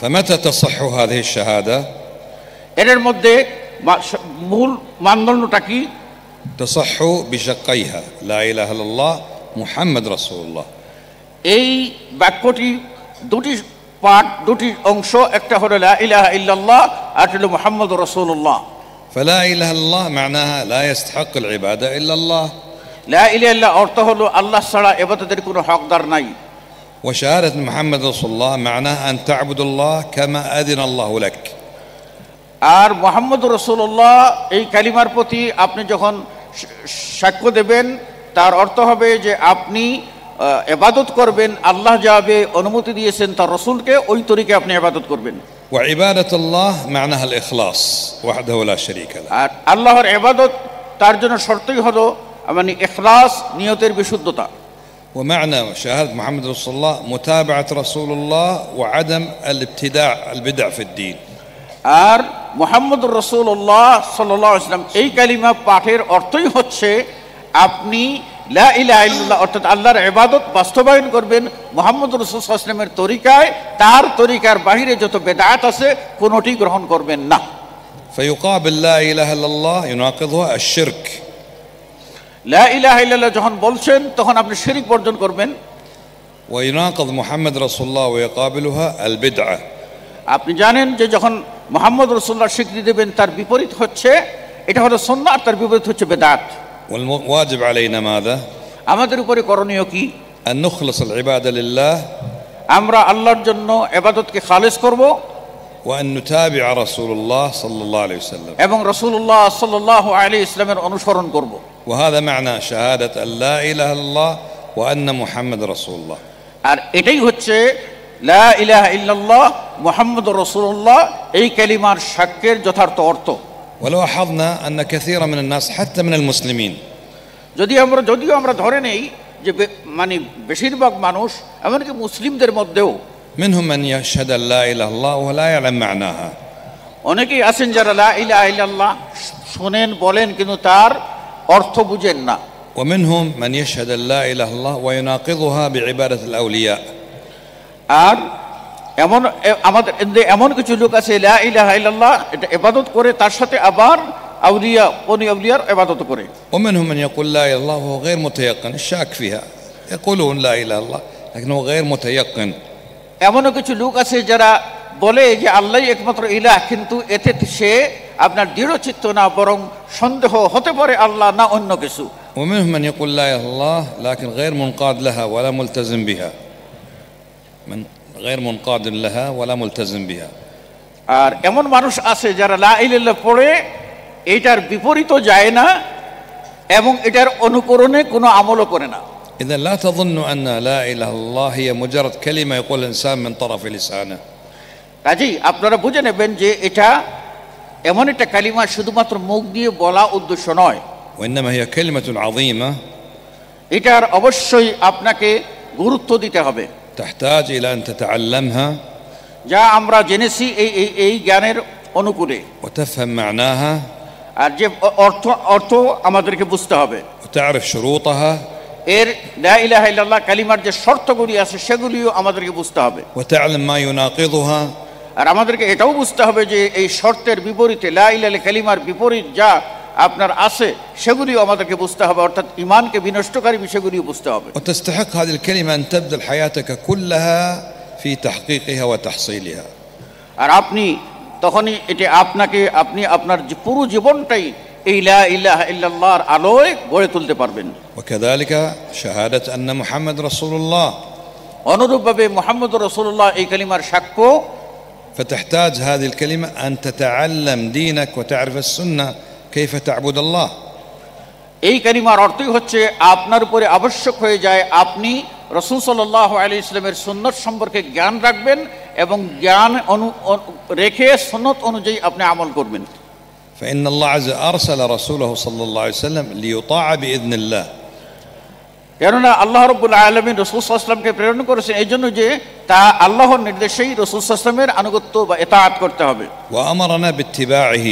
فمتى تصح هذه الشهادة؟ এর মধ্যে মূল মানদণ্ডটা কি? تصح بشقيها لا إله إلا الله محمد رسول الله. এই বাক্যটি দুটি পার্ট, দুটি অংশ, একটা হলো লা ইলাহা ইল্লাল্লাহ আর হলো মুহাম্মদুর রাসূলুল্লাহ। فلا إله إلا الله معناها لا يستحق العبادة إلا الله. লা ইলাহা ইল্লাল্লাহ অর্থ হলো আল্লাহ ছাড়া ইবাদতের কোনো হকদার নাই। وشهادة محمد رسول الله معناها أن تعبد الله كما أذن الله لك. আর মুহাম্মদুর রাসূলুল্লাহ এই কালিমার প্রতি আপনি যখন সাক্ষ্য দেবেন তার অর্থ হবে যে আপনি ইবাদত করবেন, আল্লাহ যাবে অনুমতি দিয়েছেন তার রাসূলকে, ওই তরিকে আপনি ইবাদত করবেন। وعبادة الله معناها الإخلاص وحده لا شريك له. আর আল্লাহর ইবাদত তার জন্য শর্তই হলো মানে ইখলাস, নিয়তের বিশুদ্ধতা। ومعنى شهادة محمد رسول الله متابعة رسول الله وعدم الابتداع البدع في الدين. আর মুহাম্মদুর রাসূলুল্লাহ সাল্লাল্লাহু আলাইহি ওয়াসাল্লাম এই কালিমা পাঠের অর্থই হচ্ছে আপনি লা ইলাহা ইল্লাল্লাহ অর্থাৎ আল্লাহর ইবাদত বাস্তবায়ন করবেন মুহাম্মদুর রাসূল সাল্লাল্লাহু আলাইহি ওয়াসাল্লামের তরিকায়, তার তরিকার বাইরে যত বিদআত আছে কোনোটি গ্রহণ করবেন না। فيقابل لا إله إلا الله يناقضها الشرك. লা ইলাহা ইল্লাল্লাহ যখন বলছেন তখন আপনি শিরক বর্জন করবেন। ويناقض محمد رسول الله ويقابلها البدعة. আপনি জানেন যে যখন মুহাম্মদ রাসূলুল্লাহ স্বীকৃতি দেবেন তার বিপরীত হচ্ছে, এটা হলো সুন্নাহ, আর তার বিপরীত হচ্ছে বিদআত। والواجب علينا ماذا؟ আমাদের উপরে করণীয় কি? أن نخلص العبادة لله. আমরা আল্লাহর জন্য ইবাদতকে খালেস করব وأن نتابع رسول الله صلى الله عليه وسلم. এবং রাসূলুল্লাহ সাল্লাল্লাহু আলাইহি ওয়াসাল্লামের অনুসরণ করব। وهذا معنى شهادة أن لا إله إلا الله وأن محمد رسول الله. আর এটাই হচ্ছে লা ইলাহা ইল্লাল্লাহ মুহাম্মদুর রাসূলুল্লাহ এই কালিমার সাক্ষ্যের যথার্থ অর্থ। ولاحظنا أن كثيرا من الناس حتى من المسلمين যদিও আমরা ধরে নেই যে মানে বেশিরভাগ মানুষ এমনকি মুসলিমদের মধ্যেও منهم من يشهد أن لا إله إلا الله ولا يعلم معناها. অনেকেই আছেন যারা লা ইলাহা ইল্লাল্লাহ শুনেন বলেন কিন্তু তার অর্থ বুঝেন না। ومنهم من يشهد أن لا إله إلا الله ويناقضها بعبادة الأولياء. আর এমন কিছু লোক আছে লা ইলাহা ইল্লাল্লাহ এটা ইবাদত করে তার সাথে আবার আউলিয়া আউলিয়ার ইবাদত করে। ومنهم من يقول لا إله إلا الله وهو غير متيقن الشاك فيها، يقولون لا إله إلا الله لكنه غير متيقن. এমনও কিছু লোক আছে যারা বলে যে আল্লাহই একমাত্র ইলাহ, কিন্তু এতে সে আপনার দৃঢ়চিত্ত না, বরং সন্দেহ হতে পারে আল্লাহ না অন্য কিছু। ومنهم من يقول لا إله إلا الله لكن غير منقاد لها ولا ملتزم بها، من غير منقاد لها ولا ملتزم بها. আর এমন মানুষ আছে যারা লা ইলাহা ইল্লাল্লাহ পড়ে এটার বিপরীতও যায় না এবং এটার অনুকরণে কোনো আমলও করে না। إذا لا تظن أن لا إله إلا الله هي مجرد كلمة يقول الإنسان من طرف لسانه. কাজেই আপনারা বুঝে নেবেন যে এটা এমন একটা কালিমা শুধুমাত্র মুখ দিয়ে বলা উদ্দেশ্য নয়, وإنما هي كلمة عظيمة এটার অবশ্যই আপনাকে গুরুত্ব দিতে হবে, تحتاج إلى أن تتعلمها যা আমরা জেনেছি এই জ্ঞানের অনুকূলে, وتفهم معناها আর যে অর্থ আমাদেরকে বুঝতে হবে, وتعرف شروطها এর লা ইলাহা ইল্লাল্লাহ কালিমার যে শর্তগুলি আছে সেগুলিও আমাদেরকে বুঝতে হবে, وتعلم ما يناقضها আর আমাদেরকে এটাও বুঝতে হবে যে এই শর্তের বিপরীতে লা ইলাহা কালিমার বিপরীত যা আপনার আছে সেগুলিও আমাদেরকে বুঝতে হবে, অর্থাৎ ঈমানকে বিনষ্টকারী বিষয়গুলিও বুঝতে হবে। وتستحق هذه الكلمة أن تبذل حياتك كلها في تحقيقها وتحصيلها। আর আপনি তখনই এটা আপনি আপনার পুরো জীবনটাই এই লা ইলাহা ইল্লাল্লাহর আলোয় গড়ে তুলতে পারবেন। وكذلك شهادة أن محمد رسول الله، অনুরূপভাবে মুহাম্মদুর রাসূলুল্লাহ এই কালিমার সাক্ষ্য। فتحتاج هذه الكلمة أن تتعلم دينك وتعرف السنة كيف تعبد الله। এই কালিমার অর্থই হচ্ছে আপনার উপরে আবশ্যক হয়ে যায় আপনি রাসূল সাল্লাল্লাহু আলাইহি ওয়াসাল্লামের সুন্নাত সম্পর্কে জ্ঞান রাখবেন এবং জ্ঞান রেখে সুন্নাত অনুযায়ী আপনি আমল করবেন। فإن الله عز وجل أرسل رسوله صلى الله عليه وسلم ليطاع بإذن الله। কেননা আল্লাহ রাব্বুল আলামিন রাসূল সাল্লাল্লাহু আলাইহি ওয়াসাল্লামকে প্রেরণ করেছেন এই জন্য যে তা আল্লাহর নির্দেশেই রাসূল সাল্লাল্লাহু আলাইহি ওয়াসাল্লামের আনুগত্য বা ইতাআত করতে হবে। وأمرنا باتباعه،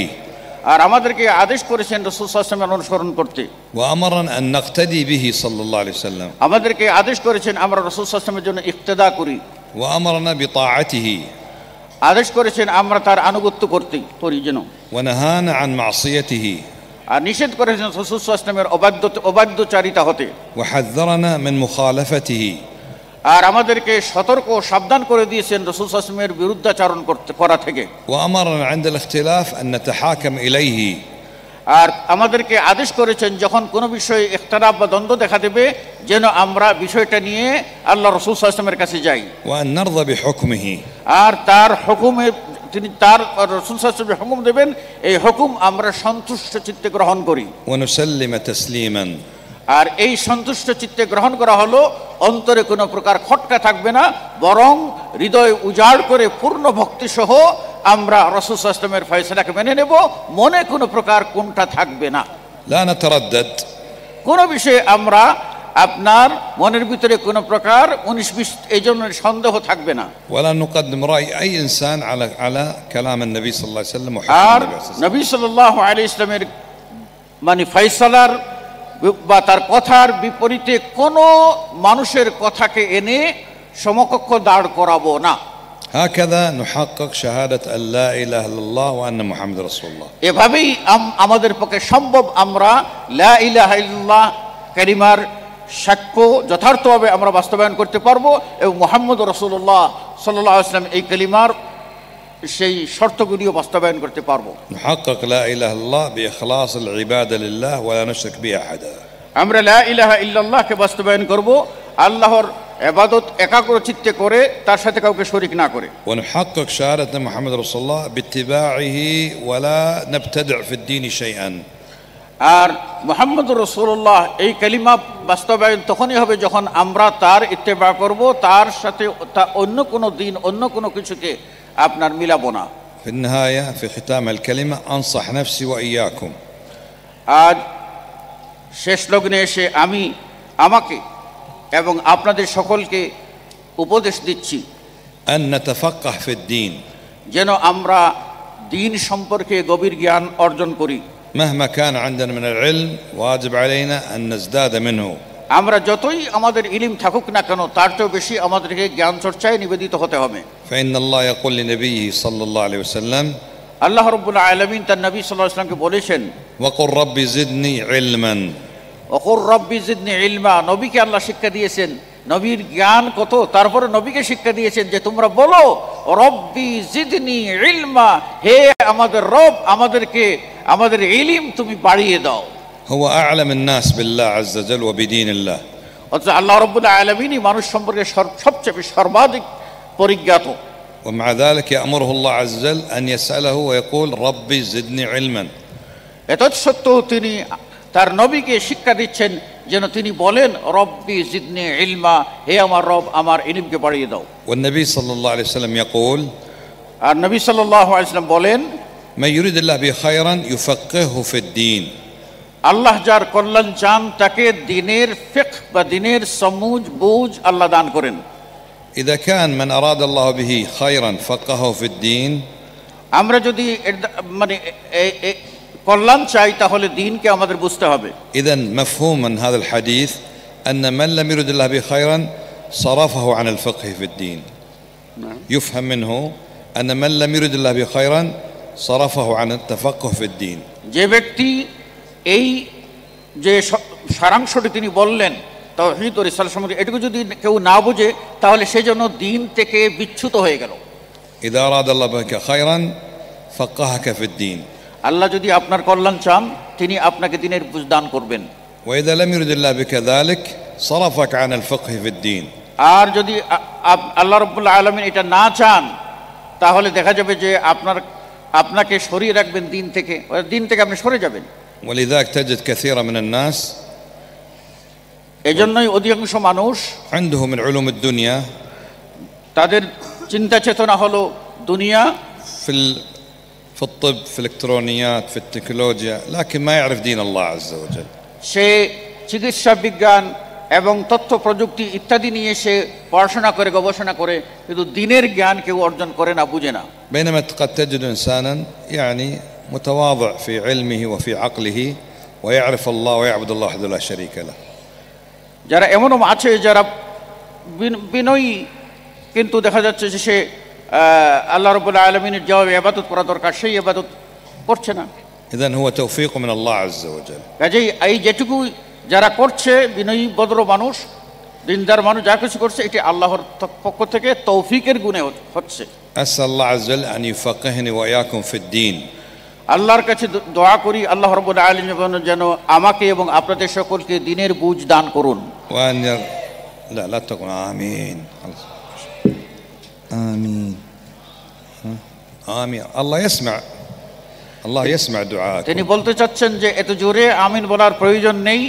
আর আমাদেরকে আদেশ করেছেন রাসূল সাল্লাল্লাহু আলাইহি ওয়াসাল্লামের অনুসরণ করতে। وأمرنا أن نقتدي به صلى الله عليه وسلم، আমাদেরকে আদেশ করেছেন আমরা রাসূল সাল্লাল্লাহু আলাইহি ওয়াসাল্লামের জন্য ইক্তেদা করি। وأمرنا بطاعته، আদেশ করেছেন আমরা তার আনুগত্য করি যেন। ونهانا عن معصيته، আর নিষেধ করেছেন রাসূল সাল্লাল্লাহু আলাইহি ওয়াসাল্লামের অবাধ্যচারিতা হতে। وحذرنا من مخالفته، আর আমাদেরকে সতর্ক সাবধান করে দিয়েছেন রাসূল সাল্লাল্লাহু আলাইহি ওয়াসাল্লামের বিরুদ্ধাচরণ করা থেকে। وأمرنا عند الاختلاف أن نتحاكم إليه، আর আমাদেরকে আদেশ করেছেন যখন কোনো বিষয়ে ইখতিলাফ বা দ্বন্দ্ব দেখা দেবে যেন আমরা বিষয়টা নিয়ে আল্লাহ রাসূল সাল্লাল্লাহু আলাইহি ওয়াসাল্লামের কাছে যাই وأن نرضى بحكمه، আর তার হুকুমে তিনি তার রাসূল সাল্লাল্লাহু আলাইহি ওয়াসাল্লাম হুকুম দেবেন এই হুকুম আমরা সন্তুষ্ট চিত্তে গ্রহণ করি। ونسلم تسليما، আর এই সন্তুষ্ট চিত্তে গ্রহণ করা হলো অন্তরে কোনো প্রকার খটকা থাকবে না, বরং হৃদয় উজাড় করে পূর্ণ ভক্তি সহ আমরা রাসূল সাল্লাল্লাহু আলাইহি ওয়াসাল্লামের ফয়সালাকে মেনে নেব, মনে কোনো প্রকার কোনটা থাকবে না। لا نتردد، কোনো বিষয়ে আমরা আপনার মনের ভিতরে কোনো প্রকার 19-20 এই জন্য সন্দেহ থাকবে না। ولا نقدم رأي أي إنسان على كلام النبي صلى الله عليه وسلم وحكم আর النبي صلى الله عليه وسلم। নবী সাল্লাল্লাহু আলাইহি ওয়াসাল্লামের মানে ফয়সালার বা তার কথার বিপরীতে কোনো মানুষের কথাকে এনে সমকক্ষ দাঁড় করাবো না। هكذا نحقق شهادة أن لا إله إلا الله وأن محمد رسول الله। এভাবেই আমাদের পক্ষে সম্ভব আমরা লা ইলাহা ইল্লাল্লাহ কালিমার সাক্ষ্য যথার্থভাবে আমরা বাস্তবায়ন করতে পারবো এবং মুহাম্মদুর রাসূলুল্লাহ সাল্লাল্লাহু আলাইহি ওয়াসাল্লাম এই কালিমার সেই শর্তগুলিও বাস্তবায়ন করতে পারবো। نحقق لا إله إلا الله بإخلاص العبادة لله ولا نشرك به أحدا। আমরা লা ইলাহা ইল্লাল্লাহকে বাস্তবায়ন করব আল্লাহর ইবাদত একাগ্র চিত্তে করে তার সাথে কাউকে শরীক না করে। ونحقق شهادة محمد رسول الله باتباعه ولا نبتدع في الدين شيئا। আর মুহাম্মদুর রাসূলুল্লাহ এই কালিমা বাস্তবায়ন তখনই হবে যখন আমরা তার ইত্তেবা করব, তার সাথে অন্য কোনো দিন অন্য কোনো কিছুকে আপনার মিলাবো না। في النهاية في ختام الكلمة أنصح نفسي وإياكم، আজ শেষ লগ্নে এসে আমি আমাকে এবং আপনাদের সকলকে উপদেশ দিচ্ছি أن نتفقه في الدين যেন আমরা দিন সম্পর্কে গভীর জ্ঞান অর্জন করি। مهما كان عندنا من العلم واجب علينا أن نزداد منه। আমরা যতই আমাদের ইলম থাকুক না কেন তার চেয়েও বেশি আমাদেরকে জ্ঞান চর্চায় নিবেদিত হতে হবে। فإن الله يقول لنبيه صلى الله عليه وسلم আল্লাহ রাব্বুল আলামিন তার নবী সাল্লাল্লাহু আলাইহি ওয়াসাল্লামকে বলেছেন وقل رب زدني علما। ওকুর রব্বি জিদনি ইলমা, নবীকে আল্লাহ শিক্ষা দিয়েছেন, নবীর জ্ঞান কত, তারপরে নবীকে শিক্ষা দিয়েছেন যে তোমরা বলো রব্বি জিদনি ইলমা, হে আমাদের রব আমাদেরকে আমাদের ইলম তুমি বাড়িয়ে দাও। هو أعلم الناس بالله عز وجل وبدين الله، অথচ আল্লাহ রাব্বুল আলামিনই মানুষ সম্পর্কে সবচেয়ে সর্বাধিক পরিজ্ঞাত। ومع ذلك يأمره الله عز وجل أن يسأله ويقول ربي زدني علما। এতৎসত্ত্বেও তিনি তার নবীকে শিক্ষা দিচ্ছেন যেন তিনি বলেন রব্বি জিদনি ইলমা, হে আমার রব আমার ইলমকে বাড়িয়ে দাও। والنبي صلى الله عليه وسلم يقول আর নবী সাল্লাল্লাহু আলাইহি ওয়াসাল্লাম বলেন, من يريد الله به خيرا يفقهه في الدين. আল্লাহ যার কল্যাণ চান তাকে দিনের ফিকহ বা দিনের সমুজ বুঝ আল্লাহ দান করেন। إذا كان من أراد الله به خيرا فقهه في الدين. আমরা যদি মানে কল্যাণ চাই তাহলে দিনকে আমাদের বুঝতে হবে। إذن مفهوم من هذا الحديث أن من لم يرد الله به خيرا صرفه عن الفقه في الدين. يفهم منه أن من لم يرد الله به خيرا صرفه عن التفقه في الدين. যে ব্যক্তি এই যে সারাংশটি তিনি বললেন তাওহীদ ও রিসালাত সম্পর্কে, এটুকু যদি কেউ না বুঝে তাহলে সে যেন দিন থেকে বিচ্যুত হয়ে গেল। إذا أراد الله بك خيرا فقهك في الدين. আল্লাহ যদি আপনার কল্যাণ চান তিনি আপনাকে দিনের বুঝ দান করবেন। وإذا لم يرد الله بك ذلك صرفك عن الفقه في الدين. আর যদি আল্লাহ রাব্বুল আলামিন এটা না চান তাহলে দেখা যাবে যে আপনাকে সরিয়ে রাখবেন দিন থেকে আপনি সরে যাবেন। ولذلك تجد كثيرا من الناس এজন্যই অধিকাংশ মানুষ عنده من علوم الدنيا তাদের চিন্তা চেতনা হলো দুনিয়া, في الطب في الإلكترونيات في التكنولوجيا، لكن ما يعرف دين الله عز وجل. সে চিকিৎসা বিজ্ঞান এবং তথ্য প্রযুক্তি ইত্যাদি নিয়ে সে পড়াশোনা করে গবেষণা করে, কিন্তু দিনের জ্ঞান কেউ অর্জন করে না, বুঝে না। بينما قد تجد إنسانا يعني متواضع في علمه وفي عقله ويعرف الله ويعبد الله وحده لا شريك له. যারা এমনও আছে যারা বিনয়ী, কিন্তু দেখা যাচ্ছে যে সে আল্লাহ রাব্বুল আলামিনের যে ইবাদত করা দরকার সেই ইবাদত করছে না। إذن هو توفيق من الله عز وجل. কাজেই এই যেটুকু যারা করছে বিনয়ী ভদ্র মানুষ, দিনদার মানুষ যা কিছু করছে এটি আল্লাহর পক্ষ থেকে তৌফিকের গুণে হচ্ছে। أسأل الله عز وجل أن يفقهني وإياكم في الدين. আল্লাহর কাছে দোয়া করি আল্লাহ রাব্বুল আলামিন যেন আমাকে এবং আপনাদের সকলকে দিনের বুঝ দান করুন। وأن لا تقول آمين. آمين آمين. الله يسمع دعاءك. তিনি বলতে চাচ্ছেন যে এত জোরে আমিন বলার প্রয়োজন নেই,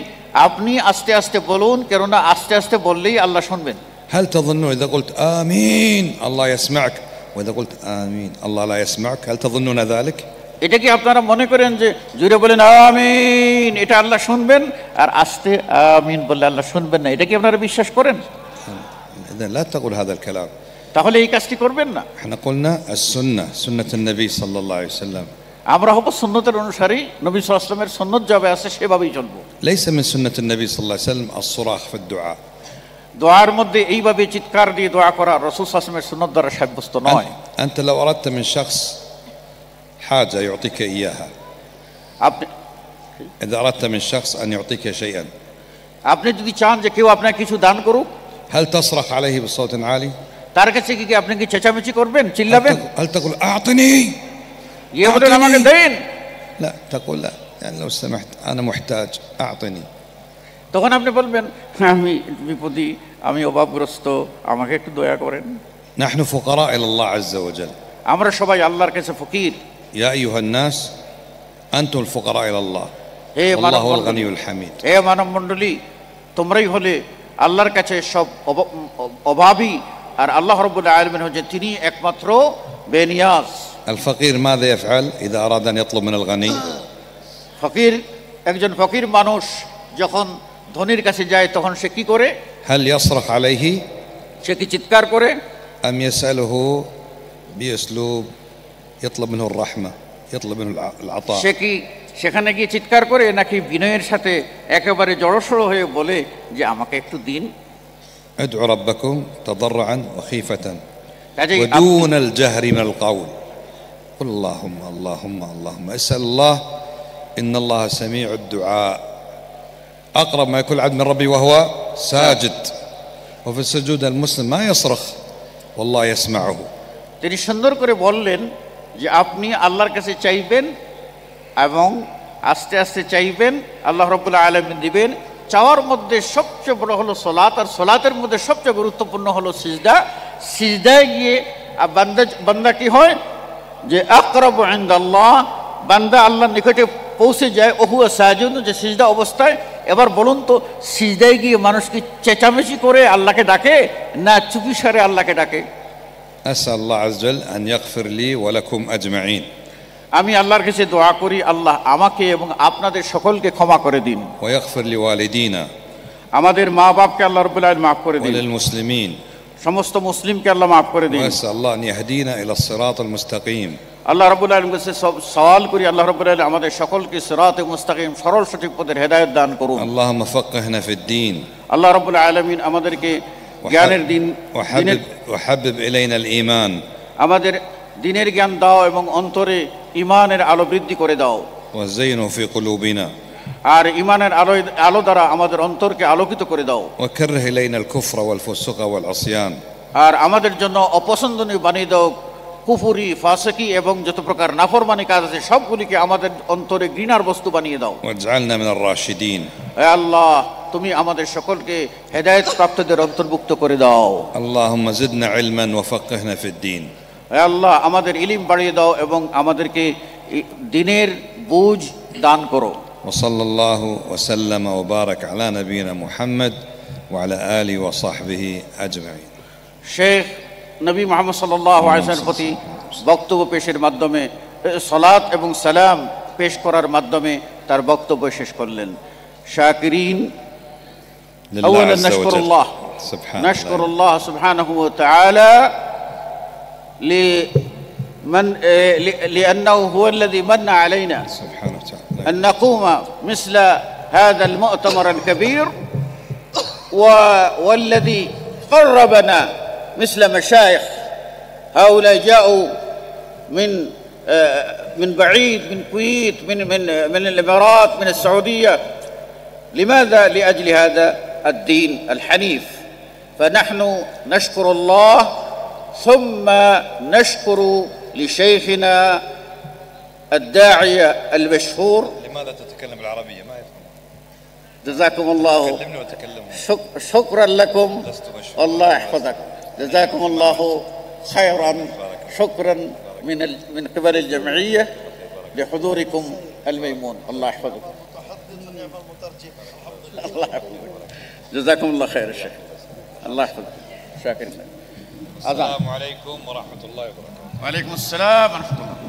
আপনি আস্তে আস্তে বলুন, কেননা আস্তে আস্তে বললেই আল্লাহ শুনবেন। هل تظنون إذا قلت آمين الله يسمعك وإذا قلت آمين الله لا يسمعك؟ هل تظنون ذلك؟ এটা কি আপনারা মনে করেন যে জোরে বলেন আমিন এটা আল্লাহ শুনবেন আর আস্তে আমিন বললে আল্লাহ শুনবেন না, এটা কি আপনারা বিশ্বাস করেন? إذا لا تقول هذا الكلام. তাহলে এই কাজটি করবেন না। احنا قلنا السنة سنة النبي صلى الله عليه وسلم. আমরা হব সুন্নতের অনুসারী, নবী সাল্লাল্লাহু আলাইহি ওয়াসাল্লামের সুন্নত যাবে আছে সেভাবেই চলবো। ليس من سنة النبي صلى الله عليه وسلم الصراخ في الدعاء. দোয়ার মধ্যে এইভাবে চিৎকার দিয়ে দোয়া করা রাসূল সাল্লাল্লাহু আলাইহি ওয়াসাল্লামের সুন্নত দ্বারা সাব্যস্ত নয়। أنت لو أردت من شخص حاجة يعطيك إياها. إذا أردت من شخص أن يعطيك شيئا. আপনি যদি চান যে কেউ আপনাকে কিছু দান করুক, هل تصرخ عليه بصوت عالي؟ তার কাছে কি আপনি কি চেঁচামেচি করবেন, চিল্লাবেন? هل تقول أعطني؟ ইয়ে বলেন আমাকে দেন? لا تقول لا يعني لو سمحت أنا محتاج أعطني. তখন আপনি বলবেন আমি বিপদী, আমি অভাবগ্রস্ত, আমাকে একটু দয়া করেন। نحن فقراء إلى الله عز وجل. আমরা সবাই আল্লাহর কাছে ফকির। يا أيها الناس أنتم الفقراء إلى الله والله هو الغني الحميد. হে মানব মণ্ডলী, তোমরাই হলে আল্লাহর কাছে সব অভাবী, আর আল্লাহ রাব্বুল আলামিন হচ্ছেন তিনি একমাত্র বেনিয়াজ। الفقير ماذا يفعل إذا أراد أن يطلب من الغني؟ ফকির, একজন ফকির মানুষ যখন ধনীর কাছে যায় তখন সে কি করে? هل يصرخ عليه؟ সে কি চিৎকার করে? أم يسأله بأسلوب يطلب منه الرحمة يطلب منه العطاء؟ সে কি সেখানে গিয়ে চিৎকার করে নাকি বিনয়ের সাথে একেবারে জড়সড় হয়ে বলে যে আমাকে একটু দিন? ادعوا ربكم تضرعا وخيفة ودون الجهر من القول. قل اللهم اللهم اللهم اسأل الله إن الله سميع الدعاء أقرب ما يكون العبد من ربي وهو ساجد وفي السجود المسلم ما يصرخ والله يسمعه. তিনি সুন্দর করে বললেন যে আপনি আল্লাহর কাছে চাইবেন এবং আস্তে আস্তে চাইবেন, আল্লাহ রাব্বুল আলামিন দিবেন। চাওয়ার মধ্যে সবচেয়ে বড় হলো সালাত, আর সালাতের মধ্যে সবচেয়ে গুরুত্বপূর্ণ হলো সিজদা। সিজদায় গিয়ে বান্দা কি হয় যে আকরাবু ইনদাল্লাহ, বান্দা আল্লাহর নিকটে পৌঁছে যায় ওহুয়া সাজিদ, যে সিজদা অবস্থায়। এবার বলুন তো, সিজদায় গিয়ে মানুষ কি চেঁচামেচি করে আল্লাহকে ডাকে না চুপিসারে আল্লাহকে ডাকে? أسأل الله عز وجل أن يغفر لي ولكم أجمعين. আমি আল্লাহর কাছে দোয়া করি আল্লাহ আমাকে এবং আপনাদের সকলকে ক্ষমা করে দিন। ويغفر لوالدينا. আমাদের মা বাপকে আল্লাহ রাব্বুল আলামিন maaf করে দিন। وللمسلمين. সমস্ত মুসলিমকে আল্লাহ maaf করে দিন। وأسأل الله أن يهدينا إلى الصراط المستقيم. আল্লাহ রাব্বুল আলামিনের কাছে সওয়াল করি আল্লাহ রাব্বুল আলামিন আমাদের সকলকে সিরাতে মুস্তাকিম সরল সঠিক পথের হেদায়েত দান করুন। اللهم فقهنا في الدين. আল্লাহ রাব্বুল আলামিন আমাদেরকে জ্ঞানের দিন وحبب إلينا الإيمان. আমাদের দিনের জ্ঞান দাও এবং অন্তরে ঈমানের আলো বৃদ্ধি করে দাও। وزينه في قلوبنا. আর ঈমানের আলো দ্বারা আমাদের অন্তরকে আলোকিত করে দাও। وكره إلينا الكفر والفسوق والعصيان. আর আমাদের জন্য অপছন্দনীয় বানিয়ে দাও কুফরি, ফাসিকি এবং যত প্রকার নাফরমানি কাজ আছে সবগুলিকে আমাদের অন্তরে ঘৃণার বস্তু বানিয়ে দাও। واجعلنا من الراشدين. হে আল্লাহ তুমি আমাদের সকলকে হেদায়েত প্রাপ্তদের অন্তর্ভুক্ত করে দাও। اللهم زدنا علما وفقهنا في الدين. হে আল্লাহ আমাদের ইলম বাড়িয়ে দাও এবং আমাদেরকে দ্বীনের বুঝ দান করো। وصلى الله وسلم وبارك على نبينا محمد وعلى آله وصحبه أجمعين. শেখ নবী মুহাম্মদ সাল্লাল্লাহু আলাইহি ওয়াসাল্লামের প্রতি বক্তব্য পেশের মাধ্যমে সালাত এবং সালাম পেশ করার মাধ্যমে তার বক্তব্য শেষ করলেন। শাকিরিন আওয়ালান নাশকুরুল্লাহ নাশকুরুল্লাহ সুবহানাহু ওয়া তাআলা لأنه هو الذي من علينا أن نقوم مثل هذا المؤتمر الكبير والذي قربنا مثل مشايخ هؤلاء جاءوا من بعيد، من الكويت، من الإمارات، من السعودية. لماذا؟ لأجل هذا الدين الحنيف. فنحن نشكر الله ثم نشكر لشيخنا الداعية المشهور. لماذا تتكلم العربية؟ ما يفهم. جزاكم الله شكرا لكم الله يحفظكم. جزاكم الله خيرا. شكرا من قبل الجمعية لحضوركم الميمون. الله يحفظكم. الله يحفظكم. جزاكم الله خير الشيخ. الله يحفظكم. شاكر لك. السلام عليكم ورحمة الله وبركاته. وعليكم السلام ورحمة الله.